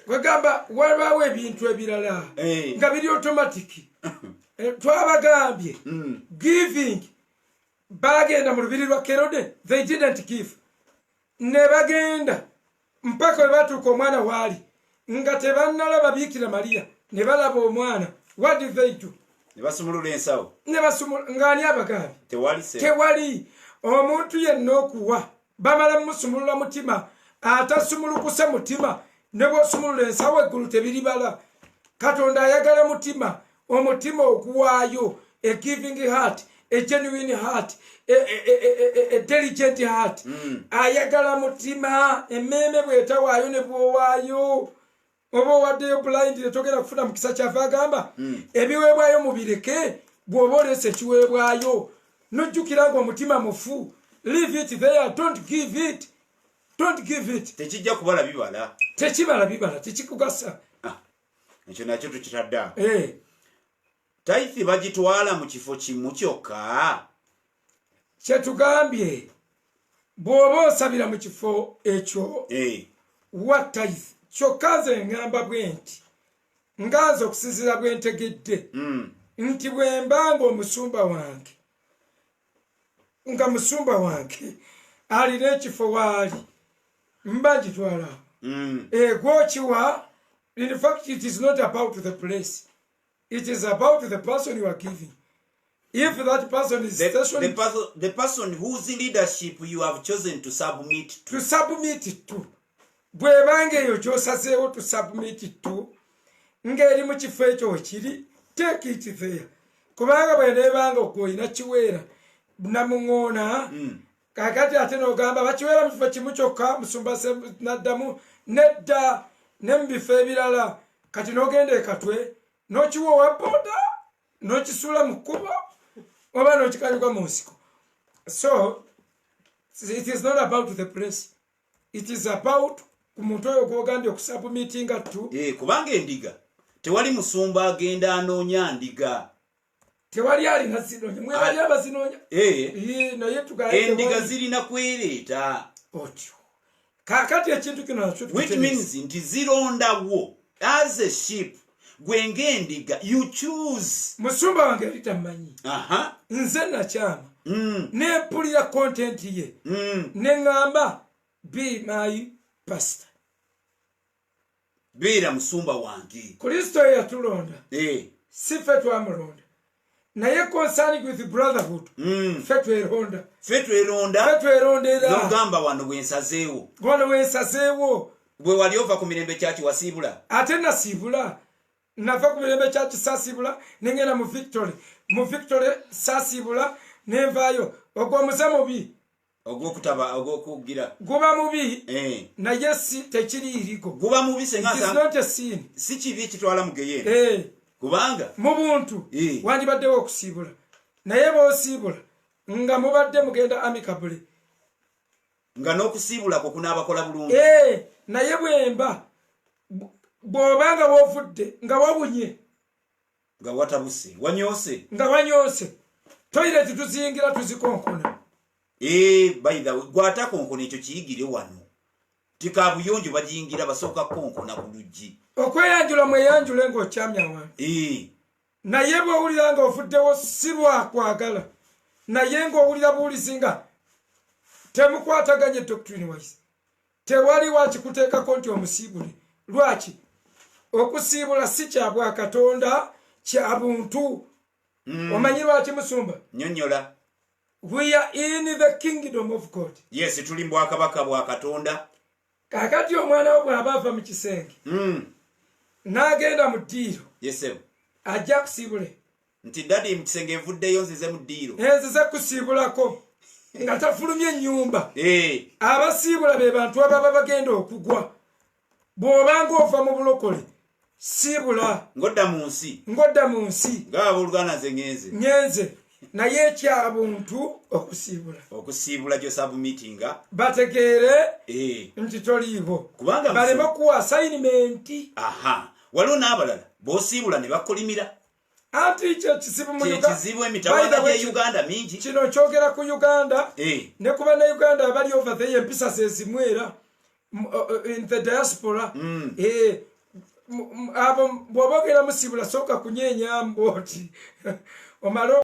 Speaker 3: Kwegamba walwawo ebintu ebirala nga biri automatic. Twabagambye giving. Bagenda mu lubiri lwa Kerode. They didn't give. Ne bagenda mpaka we batuuka omwana waali nga tebannalaba Biikira Maria ne balaba omwana. What did they do?
Speaker 1: Ne basumulula ensawo.
Speaker 3: Ng'ani abagambye? Tewali. Omuntu yenna okuwa bamala musumulula mutima atasumulukuse mutima ne bw'osumulula ensawo eggulu tebiribala. Katonda ayagala mutima. Omutima okuwaayo. A giving heart. A genuine heart. A diligent heart. Ayagala mutima. Emmeeme bw'etawaayo ne bw'owaayo. Oba owaddeyo blind togera kufuna mukisa kyava agamba. Ebiweebwayo mubireke bw'oba oleese ekiweebwayo. Nojjukira nga omutima mufu. Leave it there. Don't give it. Don't give it.
Speaker 1: Tekijja kubala bibala.
Speaker 3: Tekibala bibala. Tekikugasa.
Speaker 1: Ekyo nakyo tukitadda. Tithe bagitwala mu kifo kimu kyokka.
Speaker 3: Kyetugambye bw'oba osabira mu kifo ekyo wa tithe kyokka nze ngamba bwe nti nganze okusinziira bwe ntegedde nti bwembanga omusumba wange nga musumba wange alina ekifo waali mba ngitwala gwokiwa. In fact, it is not about the place, it is about the person you are giving. If that person is
Speaker 1: the person whose leadership you have chosen to submit
Speaker 3: to bwebanga eyo gyosazeewo to submit to ng'eri mu kifo ekyo wekiri, take it there. Kubanga bweneebanga okwolina kiweera namuŋoona kakati ate n'ogamba bakiweera mu kifo kimu kyokka, musumba naddamu nedda ne mu bifo ebirala. Kati n'ogenda ekatwe n'okiwa owa boda n'okisuula mu kkubo oba n'okikanyuka mu nsiko. So it is not about the place, it is about omuntu oyo gw'ogambye okusubmitinga to.
Speaker 1: Kubanga endiga tewali musumba agenda anoonya ndiga,
Speaker 3: tewali alina zinoonya, mwebali abazinoonya naye tugaye
Speaker 1: endiga zirina kwereeta
Speaker 3: otyo. Kakati ekintu kino nakyo
Speaker 1: which means nti zirondawo as a sheep. Gwe ng'endiga you choose.
Speaker 3: Musumba wange yali tamanyi, nze nakyama nempulira content ye neŋŋamba be my pastor,
Speaker 1: beera musumba wange.
Speaker 3: Kristo yatulonda, si ffe twamulonda, naye concerning with brotherhood ffe twerondera.
Speaker 1: Nogamba wano
Speaker 3: wensazeewo
Speaker 1: bwe wali ova ku mirembe kyaki wasiibula.
Speaker 3: Ate nasiibula, nava ku mirembe kyaki saasiibula nengenda mu victory saasiibula nenvaayo. Ogwo muze mubi
Speaker 1: ogw'okugira
Speaker 3: guba mubi, naye si tekiriiriko,
Speaker 1: guba mubi senga
Speaker 3: si
Speaker 1: kibi kitwala mugeyeena. Kubanga
Speaker 3: mu buntu wandibaddewo okusiibula, naye bw'osiibula nga mubadde mugenda amicably,
Speaker 1: nga n'okusiibula kwo kunaabakola bulungi.
Speaker 3: Naye bwemba bw'obanga woovudde nga wabunye,
Speaker 1: nga watabuse,
Speaker 3: wanyoose, toyireti tuzingira tuzikonkona.
Speaker 1: By the way, gwatakonkona ekyo kiyigire wano. Tikabuyonjo bagiyingira basooka konkona ku luggi.
Speaker 3: Okweyanjula mweyanjule ng'okyamya wange. Naye bw'owulira nga ofuddewo si lwakwagala, naye ng'owulira buwulizi nga temukwataganye doctrine wise, tewali wakikuteekako nti omusiibule. Lwaki? Okusiibula si kya Bwakatonda, kya buntu. Omanyi lwaki musumba?
Speaker 1: Nnyonnyola.
Speaker 3: We are in the kingdom of God.
Speaker 1: Yes, tuli mu bwakabaka bwa Katonda.
Speaker 3: Kakati omwana wo bw'aba ava mu kisenge n'agenda mu ddiiro, ajja kusiibule
Speaker 1: nti dadi mu kisenge nvuddeyo nzize mu ddiiro,
Speaker 3: nzize kusiibulako nga tafulumye ennyumba. Abasiibula be bantu ababa bagenda okugwa. Bw'obanga ova mu bulokole siibula
Speaker 1: ng'odda mu nsi ng'abooluganda nze
Speaker 3: ngenze, naye ekya buntu
Speaker 1: okusiibula gyo submittinga
Speaker 3: bategeere nti toliibo,
Speaker 1: kubanga
Speaker 3: baleme kuwa assignment.
Speaker 1: Waliwo n'abalala b'osiibula ne bakolimira.
Speaker 3: Anti kyo kizibu mu
Speaker 1: Uganda, emitawaana gye Uganda mingi.
Speaker 3: Kino kyogera ku Uganda ne ku Bannayuganda abali over there, empisa ze zimwera in the diaspora. Abo bw'oboogera musiibula sooka kunyeenya mboti omala